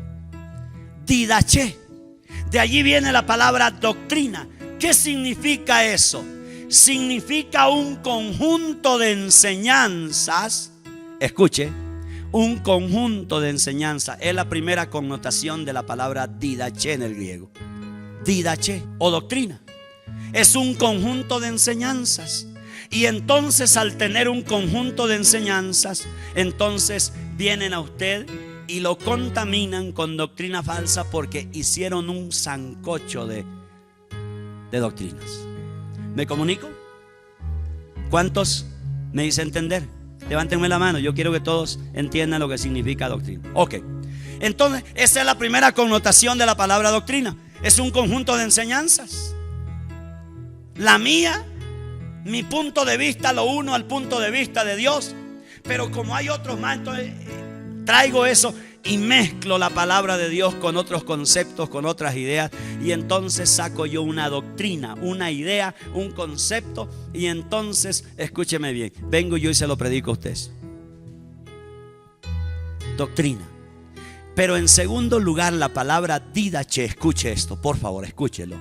Didache. De allí viene la palabra doctrina. ¿Qué significa eso? Significa un conjunto de enseñanzas. Escuche, un conjunto de enseñanzas. Es la primera connotación de la palabra didache en el griego. Didache o doctrina es un conjunto de enseñanzas. Y entonces, al tener un conjunto de enseñanzas, entonces vienen a usted y lo contaminan con doctrina falsa, porque hicieron un sancocho de doctrinas. ¿Me comunico? ¿Cuántos me hice entender? Levántenme la mano, yo quiero que todos entiendan lo que significa doctrina. Ok, entonces esa es la primera connotación de la palabra doctrina. Es un conjunto de enseñanzas. La mía, mi punto de vista lo uno al punto de vista de Dios. Pero como hay otros más, entonces traigo eso y mezclo la palabra de Dios con otros conceptos, con otras ideas. Y entonces saco yo una doctrina, una idea, un concepto. Y entonces, escúcheme bien, vengo yo y se lo predico a ustedes. Doctrina. Pero en segundo lugar, la palabra didache, escuche esto, por favor, escúchelo.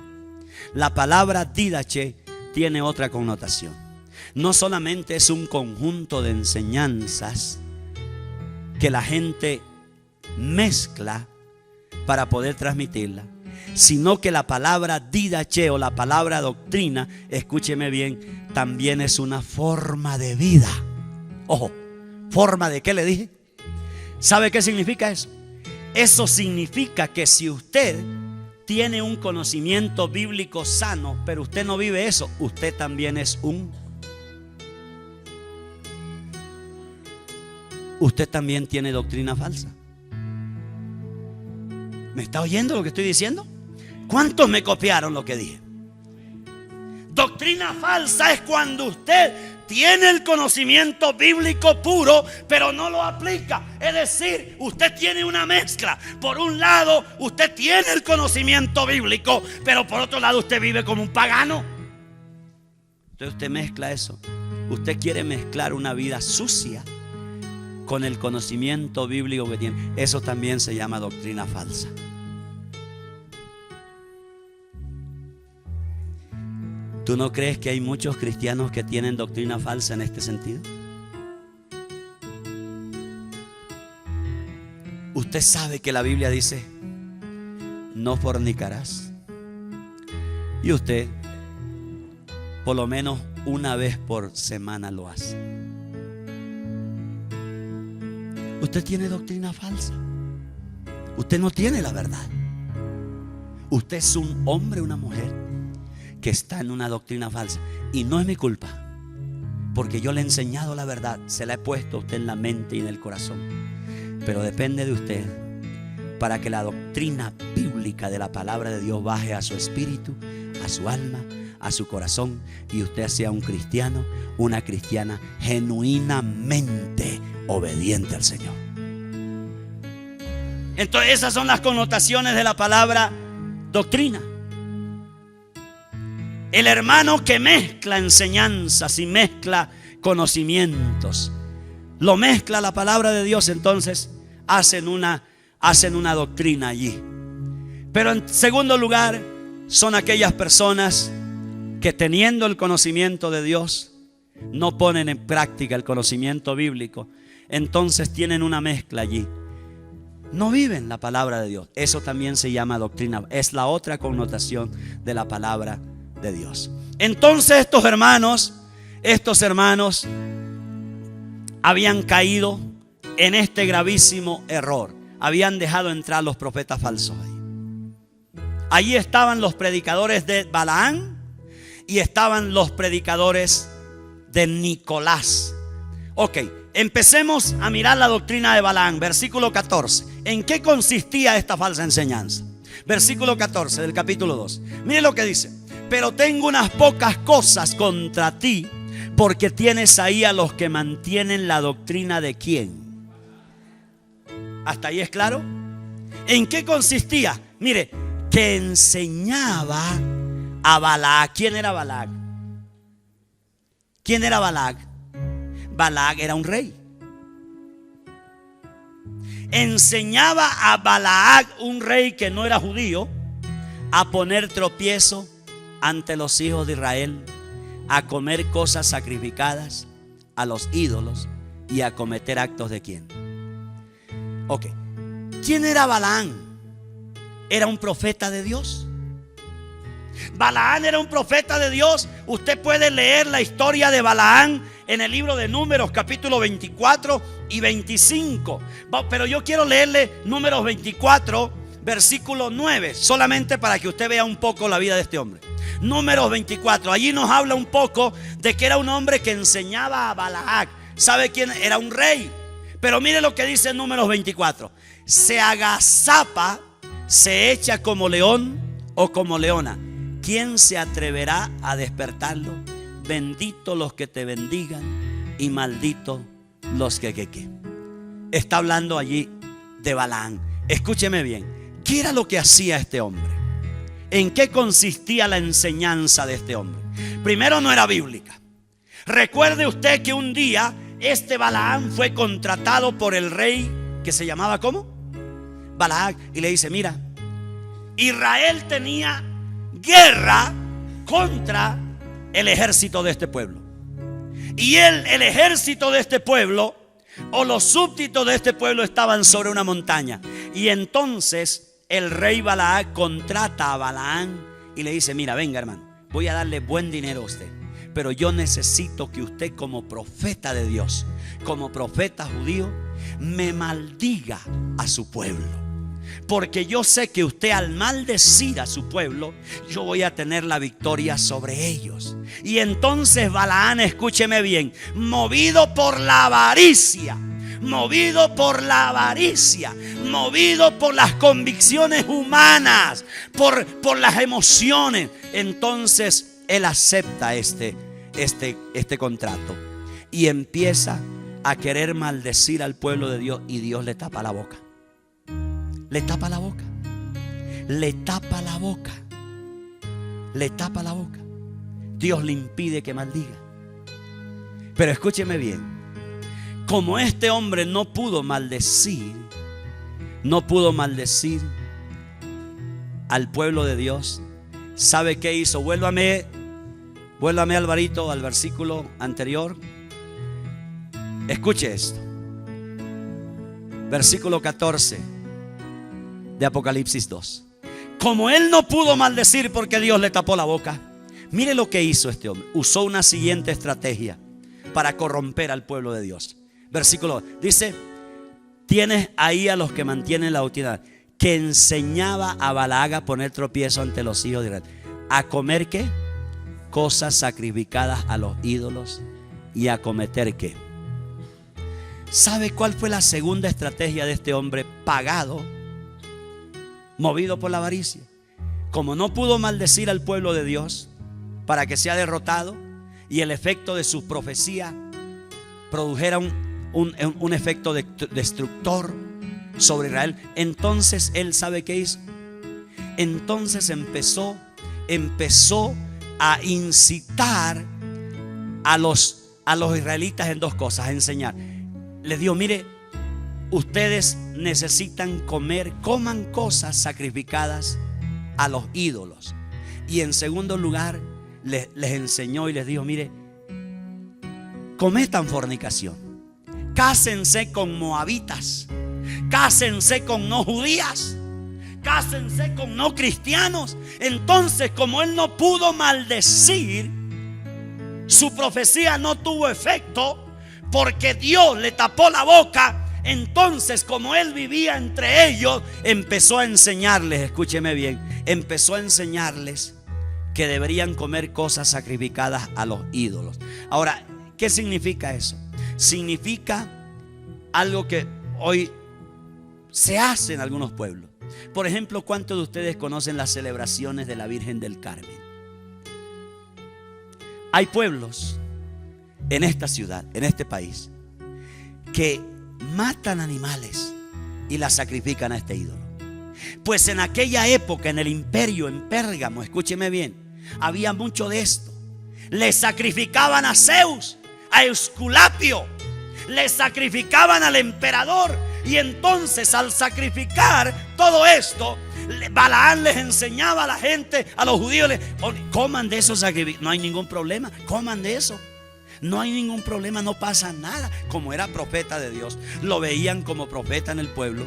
La palabra didache tiene otra connotación. No solamente es un conjunto de enseñanzas que la gente mezcla para poder transmitirla, sino que la palabra didache o la palabra doctrina, escúcheme bien, también es una forma de vida. Ojo, ¿forma de qué le dije? ¿Sabe qué significa eso? Eso significa que si usted tiene un conocimiento bíblico sano, pero usted no vive eso, usted también es usted también tiene doctrina falsa. ¿Me está oyendo lo que estoy diciendo? ¿Cuántos me copiaron lo que dije? Doctrina falsa es cuando usted tiene el conocimiento bíblico puro, pero no lo aplica. Es decir, usted tiene una mezcla. Por un lado, usted tiene el conocimiento bíblico, pero por otro lado, usted vive como un pagano. Entonces usted mezcla eso. Usted quiere mezclar una vida sucia con el conocimiento bíblico que tiene. Eso también se llama doctrina falsa. ¿Tú no crees que hay muchos cristianos que tienen doctrina falsa en este sentido? Usted sabe que la Biblia dice: no fornicarás. Y usted, por lo menos una vez por semana lo hace. Usted tiene doctrina falsa. Usted no tiene la verdad. Usted es un hombre, una mujer que está en una doctrina falsa. Y no es mi culpa, porque yo le he enseñado la verdad, se la he puesto a usted en la mente y en el corazón. Pero depende de usted para que la doctrina bíblica de la palabra de Dios baje a su espíritu, a su alma, a su corazón, y usted sea un cristiano, una cristiana genuinamente obediente al Señor. Entonces esas son las connotaciones de la palabra doctrina. El hermano que mezcla enseñanzas y mezcla conocimientos, lo mezcla la palabra de Dios, entonces hacen una doctrina allí. Pero en segundo lugar, son aquellas personas que, teniendo el conocimiento de Dios, no ponen en práctica el conocimiento bíblico. Entonces tienen una mezcla allí. No viven la palabra de Dios. Eso también se llama doctrina. Es la otra connotación de la palabra de Dios. Entonces estos hermanos habían caído en este gravísimo error. Habían dejado entrar los profetas falsos ahí. Allí estaban los predicadores de Balaam y estaban los predicadores de Nicolás. Ok, empecemos a mirar la doctrina de Balaam. Versículo 14. ¿En qué consistía esta falsa enseñanza? Versículo 14 del capítulo 2. Mire lo que dice: pero tengo unas pocas cosas contra ti, porque tienes ahí a los que mantienen la doctrina de ¿quién? ¿Hasta ahí es claro? ¿En qué consistía? Mire, que enseñaba a Balac. ¿Quién era Balac? ¿Quién era Balac? Balac era un rey. Enseñaba a Balac, un rey que no era judío, a poner tropiezo ante los hijos de Israel, a comer cosas sacrificadas a los ídolos y a cometer actos de ¿quién? Ok, ¿quién era Balaam? Era un profeta de Dios. Balaam era un profeta de Dios. Usted puede leer la historia de Balaam en el libro de Números capítulo 24 y 25. Pero yo quiero leerle Números 24 versículo 9, solamente para que usted vea un poco la vida de este hombre. Números 24, allí nos habla un poco de que era un hombre que enseñaba a Balac. ¿Sabe quién? Era un rey. Pero mire lo que dice en Números 24. Se agazapa, se echa como león o como leona. ¿Quién se atreverá a despertarlo? Bendito los que te bendigan y maldito los que. Está hablando allí de Balaam. Escúcheme bien. ¿Qué era lo que hacía este hombre? ¿En qué consistía la enseñanza de este hombre? Primero, no era bíblica. Recuerde usted que un día este Balaam fue contratado por el rey que se llamaba ¿cómo? Balac. Y le dice: mira, Israel tenía guerra contra el ejército de este pueblo. Y el ejército de este pueblo, o los súbditos de este pueblo, estaban sobre una montaña. Y entonces el rey Balac contrata a Balaam y le dice: mira, venga, hermano, voy a darle buen dinero a usted, pero yo necesito que usted, como profeta de Dios, como profeta judío, me maldiga a su pueblo, porque yo sé que usted, al maldecir a su pueblo, yo voy a tener la victoria sobre ellos. Y entonces Balaam, escúcheme bien, movido por la avaricia, movido por las convicciones humanas, por las emociones, entonces él acepta este contrato y empieza a querer maldecir al pueblo de Dios, y Dios le tapa la boca. Le tapa la boca. Le tapa la boca. Le tapa la boca. Dios le impide que maldiga. Pero escúcheme bien. Como este hombre no pudo maldecir al pueblo de Dios, ¿sabe qué hizo? Vuélvame, Alvarito, al versículo anterior. Escuche esto. Versículo 14 de Apocalipsis 2. Como él no pudo maldecir porque Dios le tapó la boca, mire lo que hizo este hombre. Usó una siguiente estrategia para corromper al pueblo de Dios. Versículo 2 dice: tienes ahí a los que mantienen la autoridad, que enseñaba a Balac a poner tropiezo ante los hijos de Israel, a comer ¿qué? Cosas sacrificadas a los ídolos, y a cometer ¿qué? ¿Sabe cuál fue la segunda estrategia de este hombre pagado, movido por la avaricia? Como no pudo maldecir al pueblo de Dios para que sea derrotado, y el efecto de su profecía produjera un efecto destructor sobre Israel, entonces él, ¿sabe qué hizo? Entonces empezó a incitar a los israelitas en dos cosas, a enseñar. Les dijo: mire, ustedes necesitan coman cosas sacrificadas a los ídolos. Y en segundo lugar, les enseñó y les dijo: mire, cometan fornicación, cásense con moabitas, cásense con no judías, cásense con no cristianos. Entonces, como él no pudo maldecir, su profecía no tuvo efecto, porque Dios le tapó la boca. Entonces, como él vivía entre ellos, empezó a enseñarles, escúcheme bien, empezó a enseñarles que deberían comer cosas sacrificadas a los ídolos. Ahora, ¿qué significa eso? Significa algo que hoy se hace en algunos pueblos. Por ejemplo, ¿cuántos de ustedes conocen las celebraciones de la Virgen del Carmen? Hay pueblos en esta ciudad, en este país, que matan animales y las sacrifican a este ídolo. Pues en aquella época, en el imperio, en Pérgamo, escúcheme bien, había mucho de esto. Le sacrificaban a Zeus, a Esculapio, le sacrificaban al emperador. Y entonces, al sacrificar todo esto, Balaam les enseñaba a la gente, a los judíos: coman de esos sacrificios, no hay ningún problema, coman de eso, no hay ningún problema, no pasa nada. Como era profeta de Dios, lo veían como profeta en el pueblo.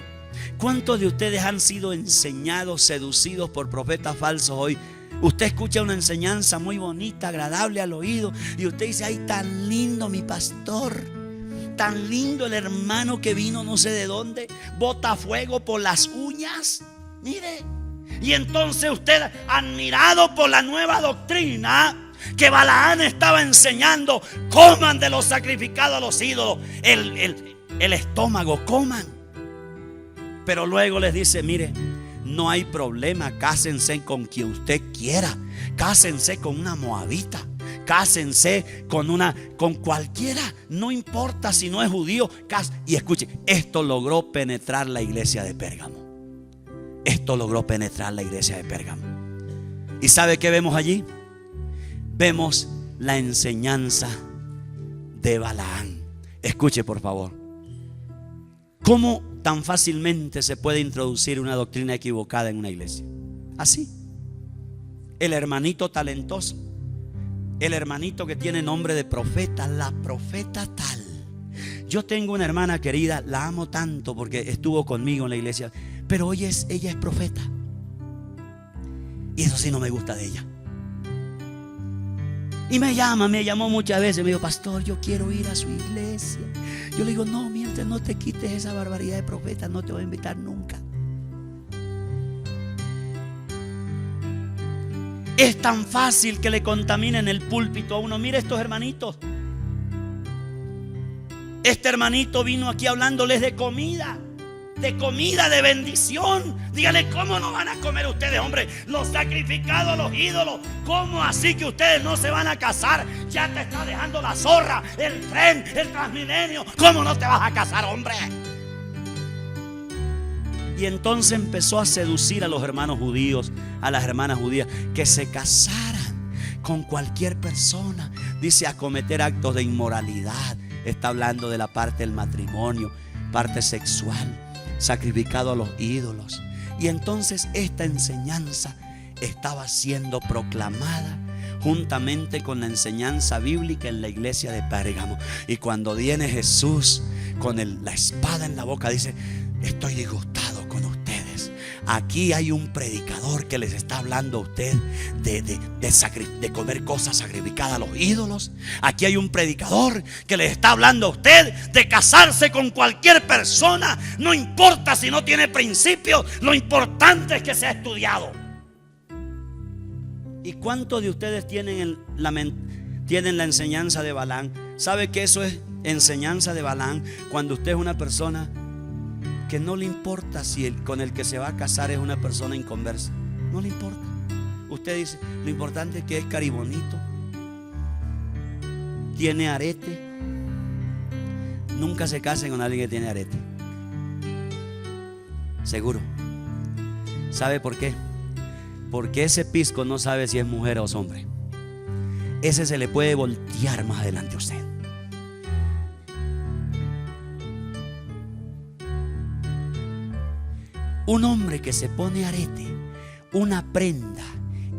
¿Cuántos de ustedes han sido enseñados, seducidos por profetas falsos hoy? Usted escucha una enseñanza muy bonita, agradable al oído, y usted dice: ay, tan lindo mi pastor, tan lindo el hermano que vino no sé de dónde, bota fuego por las uñas, mire. Y entonces usted, admirado por la nueva doctrina, que Balaán estaba enseñando: coman de lo sacrificado a los ídolos, el estómago, coman. Pero luego les dice: mire, no hay problema, cásense con quien usted quiera, cásense con una moabita, cásense con cualquiera, no importa si no es judío. Y escuche, esto logró penetrar la iglesia de Pérgamo. Esto logró penetrar la iglesia de Pérgamo. ¿Y sabe qué vemos allí? Vemos la enseñanza de Balaán. Escuche, por favor, ¿cómo tan fácilmente se puede introducir una doctrina equivocada en una iglesia? Así. El hermanito talentoso, el hermanito que tiene nombre de profeta, la profeta tal. Yo tengo una hermana querida, la amo tanto porque estuvo conmigo en la iglesia, pero ella es profeta. Y eso sí no me gusta de ella. Y me llamó muchas veces, me dijo: pastor, yo quiero ir a su iglesia. Yo le digo: no, mientras no te quites esa barbaridad de profeta, no te voy a invitar nunca. Es tan fácil que le contaminen el púlpito a uno. Mire estos hermanitos. Este hermanito vino aquí hablándoles de comida, de bendición. Dígale: ¿cómo no van a comer ustedes, hombre, los sacrificados a los ídolos? ¿Cómo así que ustedes no se van a casar? Ya te está dejando la zorra, el tren, el Transmilenio. ¿Cómo no te vas a casar, hombre? Y entonces empezó a seducir a los hermanos judíos, a las hermanas judías, que se casaran con cualquier persona. Dice: a cometer actos de inmoralidad. Está hablando de la parte del matrimonio, parte sexual, sacrificado a los ídolos. Y entonces esta enseñanza estaba siendo proclamada juntamente con la enseñanza bíblica en la iglesia de Pérgamo. Y cuando viene Jesús con la espada en la boca, dice: estoy disgustado con ustedes. Aquí hay un predicador que les está hablando a usted de comer cosas sacrificadas a los ídolos. Aquí hay un predicador que les está hablando a usted de casarse con cualquier persona. No importa si no tiene principios, lo importante es que se ha estudiado. ¿Y cuántos de ustedes tienen la enseñanza de Balaán? ¿Sabe que eso es enseñanza de Balaán? Cuando usted es una persona que no le importa si con el que se va a casar es una persona inconversa. No le importa. Usted dice: lo importante es que es caribonito, tiene arete. Nunca se casen con alguien que tiene arete. Seguro. ¿Sabe por qué? Porque ese pisco no sabe si es mujer o es hombre. Ese se le puede voltear más adelante a usted. Un hombre que se pone arete, una prenda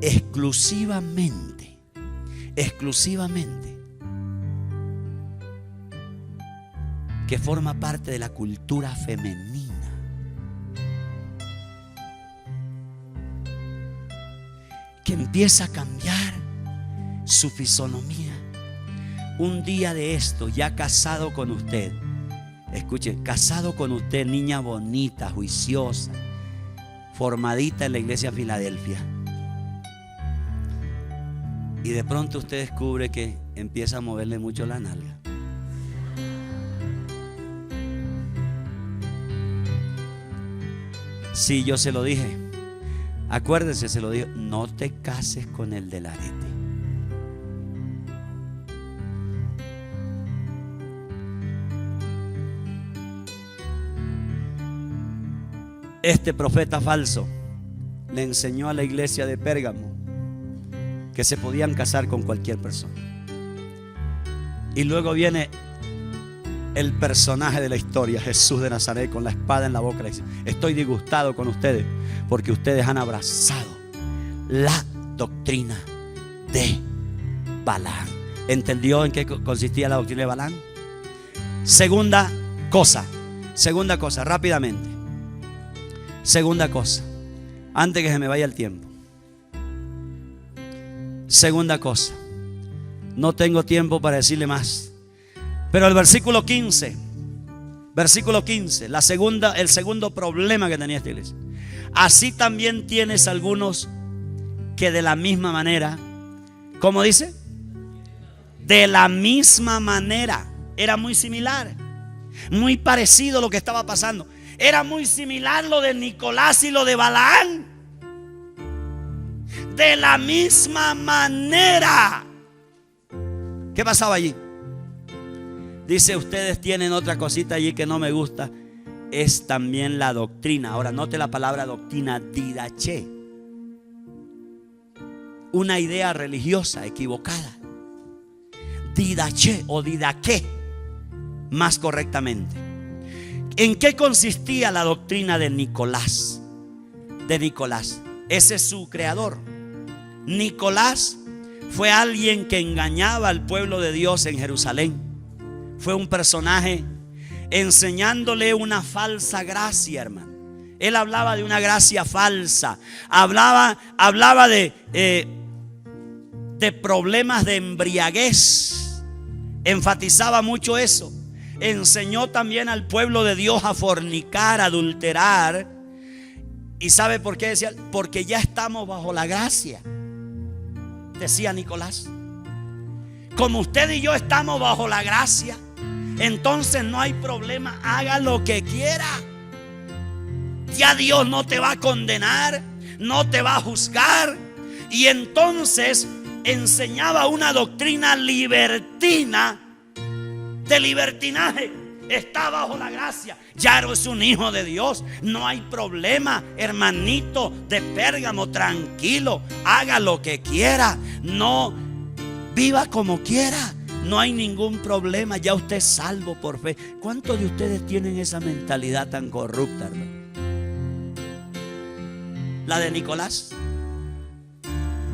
exclusivamente, que forma parte de la cultura femenina, que empieza a cambiar su fisonomía. Un día de esto, ya casado con usted, escuche, casado con usted, niña bonita, juiciosa, formadita en la iglesia de Filadelfia, y de pronto usted descubre que empieza a moverle mucho la nalga. Sí, yo se lo dije. Acuérdese, se lo digo: no te cases con el del arete. Este profeta falso le enseñó a la iglesia de Pérgamo que se podían casar con cualquier persona. Y luego viene el personaje de la historia, Jesús de Nazaret, con la espada en la boca. Le dice: estoy disgustado con ustedes porque ustedes han abrazado la doctrina de Balaán. ¿Entendió en qué consistía la doctrina de Balaán? Segunda cosa, rápidamente. Segunda cosa, antes que se me vaya el tiempo. Segunda cosa, no tengo tiempo para decirle más, pero el versículo 15, el segundo problema que tenía esta iglesia: así también tienes algunos que de la misma manera ¿Cómo dice? De la misma manera. Era muy similar, muy parecido lo que estaba pasando. Era muy similar lo de Nicolás y lo de Balaán. De la misma manera. ¿Qué pasaba allí? Dice, ustedes tienen otra cosita allí que no me gusta. Es también la doctrina. Ahora note la palabra doctrina, didaché. Una idea religiosa equivocada. Didaché o didaqué, más correctamente. ¿En qué consistía la doctrina de Nicolás? Ese es su creador. Nicolás fue alguien que engañaba al pueblo de Dios en Jerusalén. Fue un personaje enseñándole una falsa gracia, hermano. Él hablaba de una gracia falsa. Hablaba de problemas de embriaguez. Enfatizaba mucho eso. Enseñó también al pueblo de Dios a fornicar, a adulterar. ¿Y sabe por qué decía? Porque ya estamos bajo la gracia, decía Nicolás. Como usted y yo estamos bajo la gracia, entonces no hay problema, haga lo que quiera. Ya Dios no te va a condenar, no te va a juzgar. Y entonces enseñaba una doctrina libertina, de libertinaje. Está bajo la gracia, ya eres un hijo de Dios, no hay problema, hermanito de Pérgamo, tranquilo, haga lo que quiera, no viva como quiera, no hay ningún problema, ya usted es salvo por fe. ¿Cuántos de ustedes tienen esa mentalidad tan corrupta, hermano? La de Nicolás,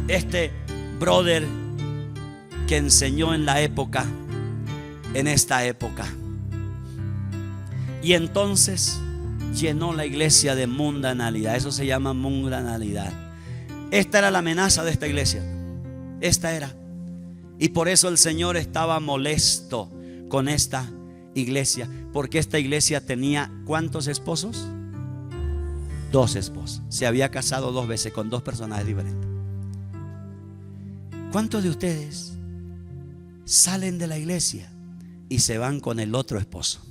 este brother que enseñó en esta época. Y entonces llenó la iglesia de mundanalidad. Eso se llama mundanalidad. Esta era la amenaza de esta iglesia. Esta era. Y por eso el Señor estaba molesto con esta iglesia. Porque esta iglesia tenía ¿cuántos esposos? 2 esposos. Se había casado 2 veces con 2 personajes diferentes. ¿Cuántos de ustedes salen de la iglesia y se van con el otro esposo?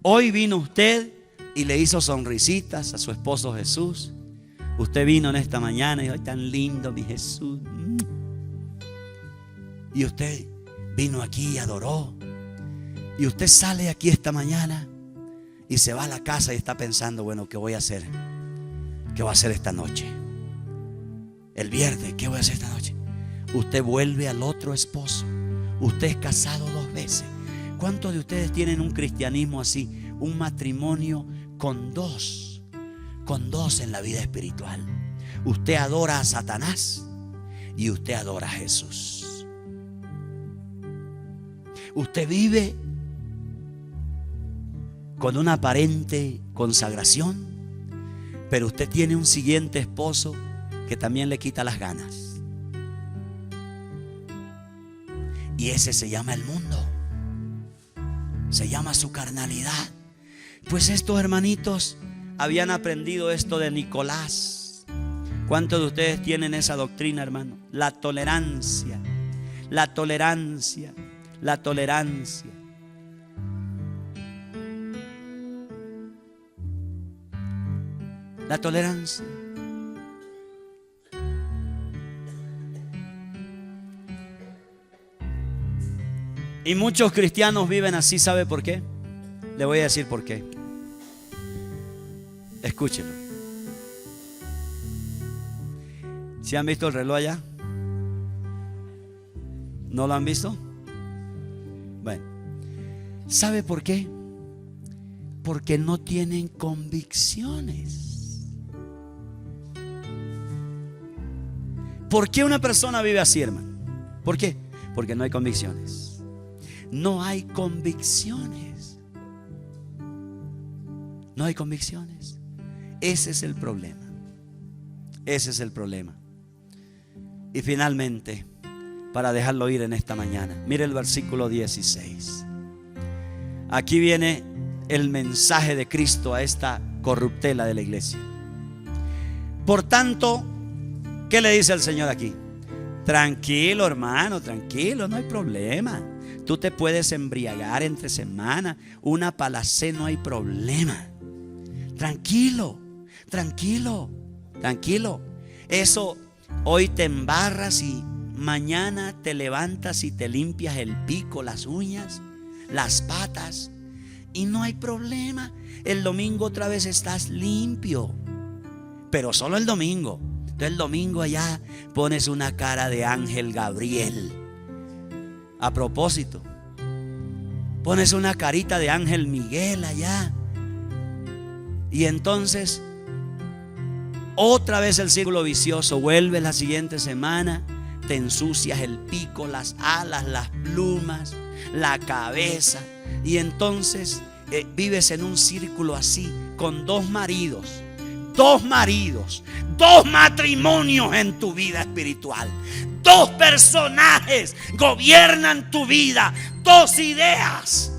Hoy vino usted y le hizo sonrisitas a su esposo Jesús. Usted vino en esta mañana y dijo: tan lindo mi Jesús. Y usted vino aquí y adoró. Y usted sale aquí esta mañana y se va a la casa y está pensando: bueno, ¿qué voy a hacer? ¿Qué voy a hacer esta noche? El viernes, ¿qué voy a hacer esta noche? Usted vuelve al otro esposo. Usted es casado 2 veces. ¿Cuántos de ustedes tienen un cristianismo así? Un matrimonio con dos en la vida espiritual. Usted adora a Satanás y usted adora a Jesús. Usted vive con una aparente consagración, pero usted tiene un siguiente esposo que también le quita las ganas. Y ese se llama el mundo. Se llama su carnalidad. Pues estos hermanitos habían aprendido esto de Nicolás. ¿Cuántos de ustedes tienen esa doctrina, hermano? La tolerancia. La tolerancia. La tolerancia. La tolerancia. Y muchos cristianos viven así. ¿Sabe por qué? Le voy a decir por qué. Escúchelo. ¿Sí han visto el reloj allá? ¿No lo han visto? Bueno, ¿sabe por qué? Porque no tienen convicciones. ¿Por qué una persona vive así, hermano? ¿Por qué? Porque no hay convicciones. No hay convicciones. No hay convicciones. Ese es el problema. Ese es el problema. Y finalmente, para dejarlo ir en esta mañana, mire el versículo 16. Aquí viene el mensaje de Cristo a esta corruptela de la iglesia. Por tanto, ¿qué le dice el Señor aquí? Tranquilo, hermano, tranquilo, no hay problema. Tú te puedes embriagar entre semana, una palacé, no hay problema. Tranquilo, tranquilo, tranquilo. Eso hoy te embarras y mañana te levantas y te limpias el pico, las uñas, las patas y no hay problema. El domingo otra vez estás limpio, pero solo el domingo. Entonces el domingo allá pones una cara de ángel Gabriel. A propósito, pones una carita de ángel Miguel allá. Y entonces otra vez el círculo vicioso. Vuelves la siguiente semana, te ensucias el pico, las alas, las plumas, la cabeza. Y entonces vives en un círculo así, con dos maridos, dos matrimonios en tu vida espiritual. Dos personajes gobiernan tu vida, dos ideas.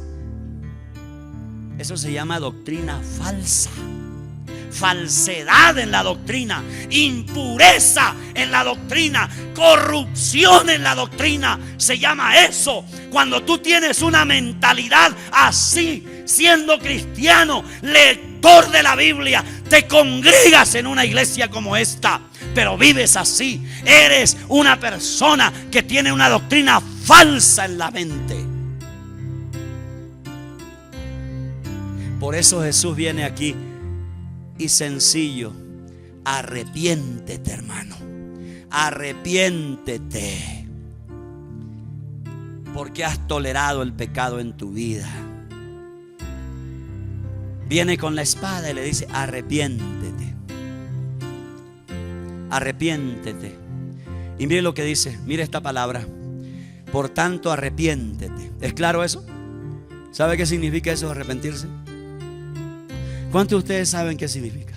Eso se llama doctrina falsa. Falsedad en la doctrina, impureza en la doctrina, corrupción en la doctrina. Se llama eso cuando tú tienes una mentalidad así, siendo cristiano, lector de la Biblia, te congregas en una iglesia como esta, pero vives así. Eres una persona que tiene una doctrina falsa en la mente. Por eso Jesús viene aquí y sencillo: arrepiéntete, hermano, arrepiéntete, porque has tolerado el pecado en tu vida. Viene con la espada y le dice: arrepiéntete, arrepiéntete. Y mire lo que dice, mire esta palabra: por tanto arrepiéntete. ¿Es claro eso? ¿Sabe qué significa eso, arrepentirse? ¿Cuántos de ustedes saben qué significa?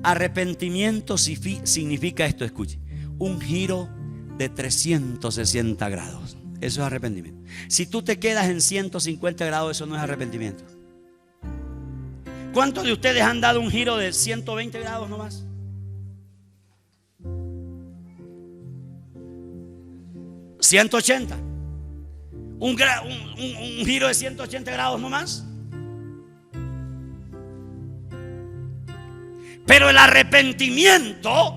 Arrepentimiento significa esto, escuche: un giro de 360 grados. Eso es arrepentimiento. Si tú te quedas en 150 grados, eso no es arrepentimiento. ¿Cuántos de ustedes han dado un giro de 120 grados nomás? ¿180? ¿Un giro de 180 grados nomás? Pero el arrepentimiento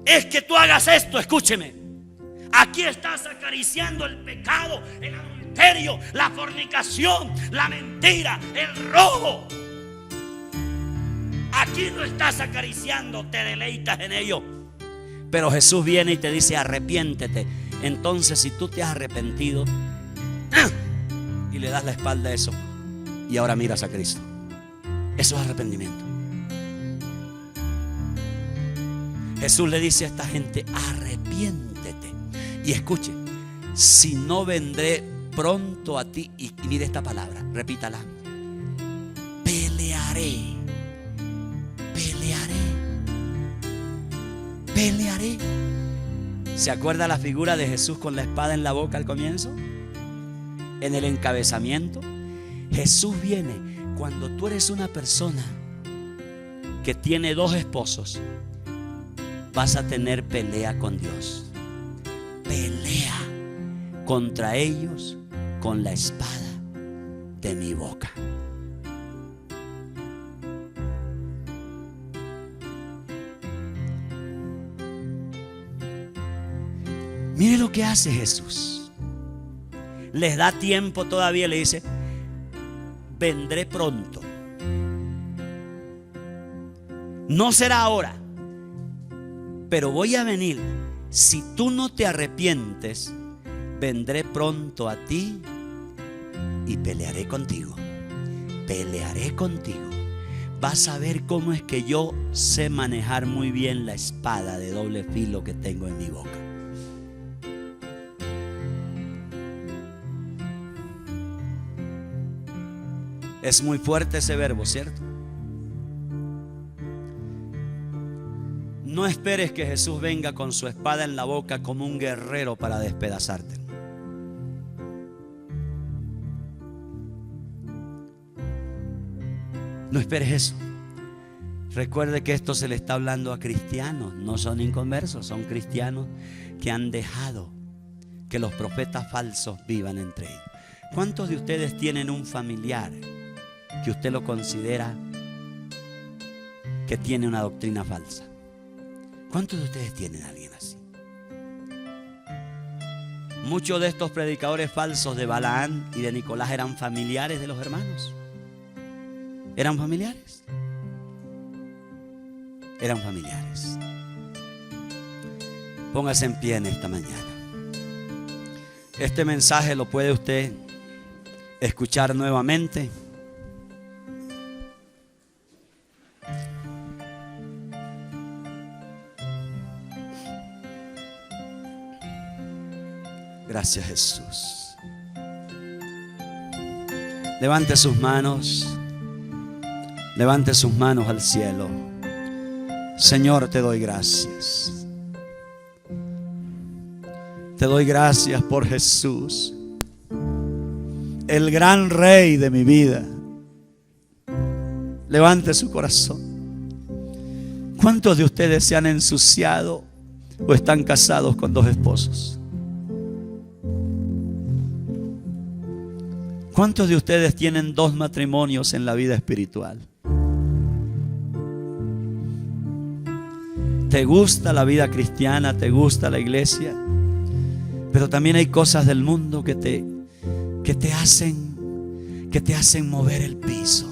es que tú hagas esto, escúcheme. Aquí estás acariciando el pecado, el adulterio, la fornicación, la mentira, el robo. Aquí lo estás acariciando, te deleitas en ello. Pero Jesús viene y te dice: arrepiéntete. Entonces, si tú te has arrepentido y le das la espalda a eso y ahora miras a Cristo, eso es arrepentimiento. Jesús le dice a esta gente: arrepiéntete. Y escuche: si no, vendré pronto a ti. Y mire esta palabra, repítala: pelearé, pelearé, pelearé. ¿Se acuerda la figura de Jesús con la espada en la boca al comienzo? En el encabezamiento. Jesús viene cuando tú eres una persona que tiene dos esposos. Vas a tener pelea con Dios. Pelea contra ellos con la espada de mi boca. Mire lo que hace Jesús. Les da tiempo todavía, le dice: vendré pronto. No será ahora, pero voy a venir. Si tú no te arrepientes, vendré pronto a ti y pelearé contigo. Pelearé contigo. Vas a ver cómo es que yo sé manejar muy bien la espada de doble filo que tengo en mi boca. Es muy fuerte ese verbo, ¿cierto? No esperes que Jesús venga con su espada en la boca como un guerrero para despedazarte. No esperes eso. Recuerde que esto se le está hablando a cristianos, no son inconversos, son cristianos que han dejado que los profetas falsos vivan entre ellos. ¿Cuántos de ustedes tienen un familiar que usted lo considera que tiene una doctrina falsa? ¿Cuántos de ustedes tienen a alguien así? Muchos de estos predicadores falsos de Balaán y de Nicolás eran familiares de los hermanos. ¿Eran familiares? Eran familiares. Póngase en pie en esta mañana. Este mensaje lo puede usted escuchar nuevamente. Gracias, Jesús. Levante sus manos. Levante sus manos al cielo. Señor, te doy gracias. Te doy gracias por Jesús, el gran Rey de mi vida. Levante su corazón. ¿Cuántos de ustedes se han ensuciado o están casados con dos esposos? ¿Cuántos de ustedes tienen dos matrimonios en la vida espiritual? ¿Te gusta la vida cristiana? ¿Te gusta la iglesia? Pero también hay cosas del mundo que te hacen mover el piso.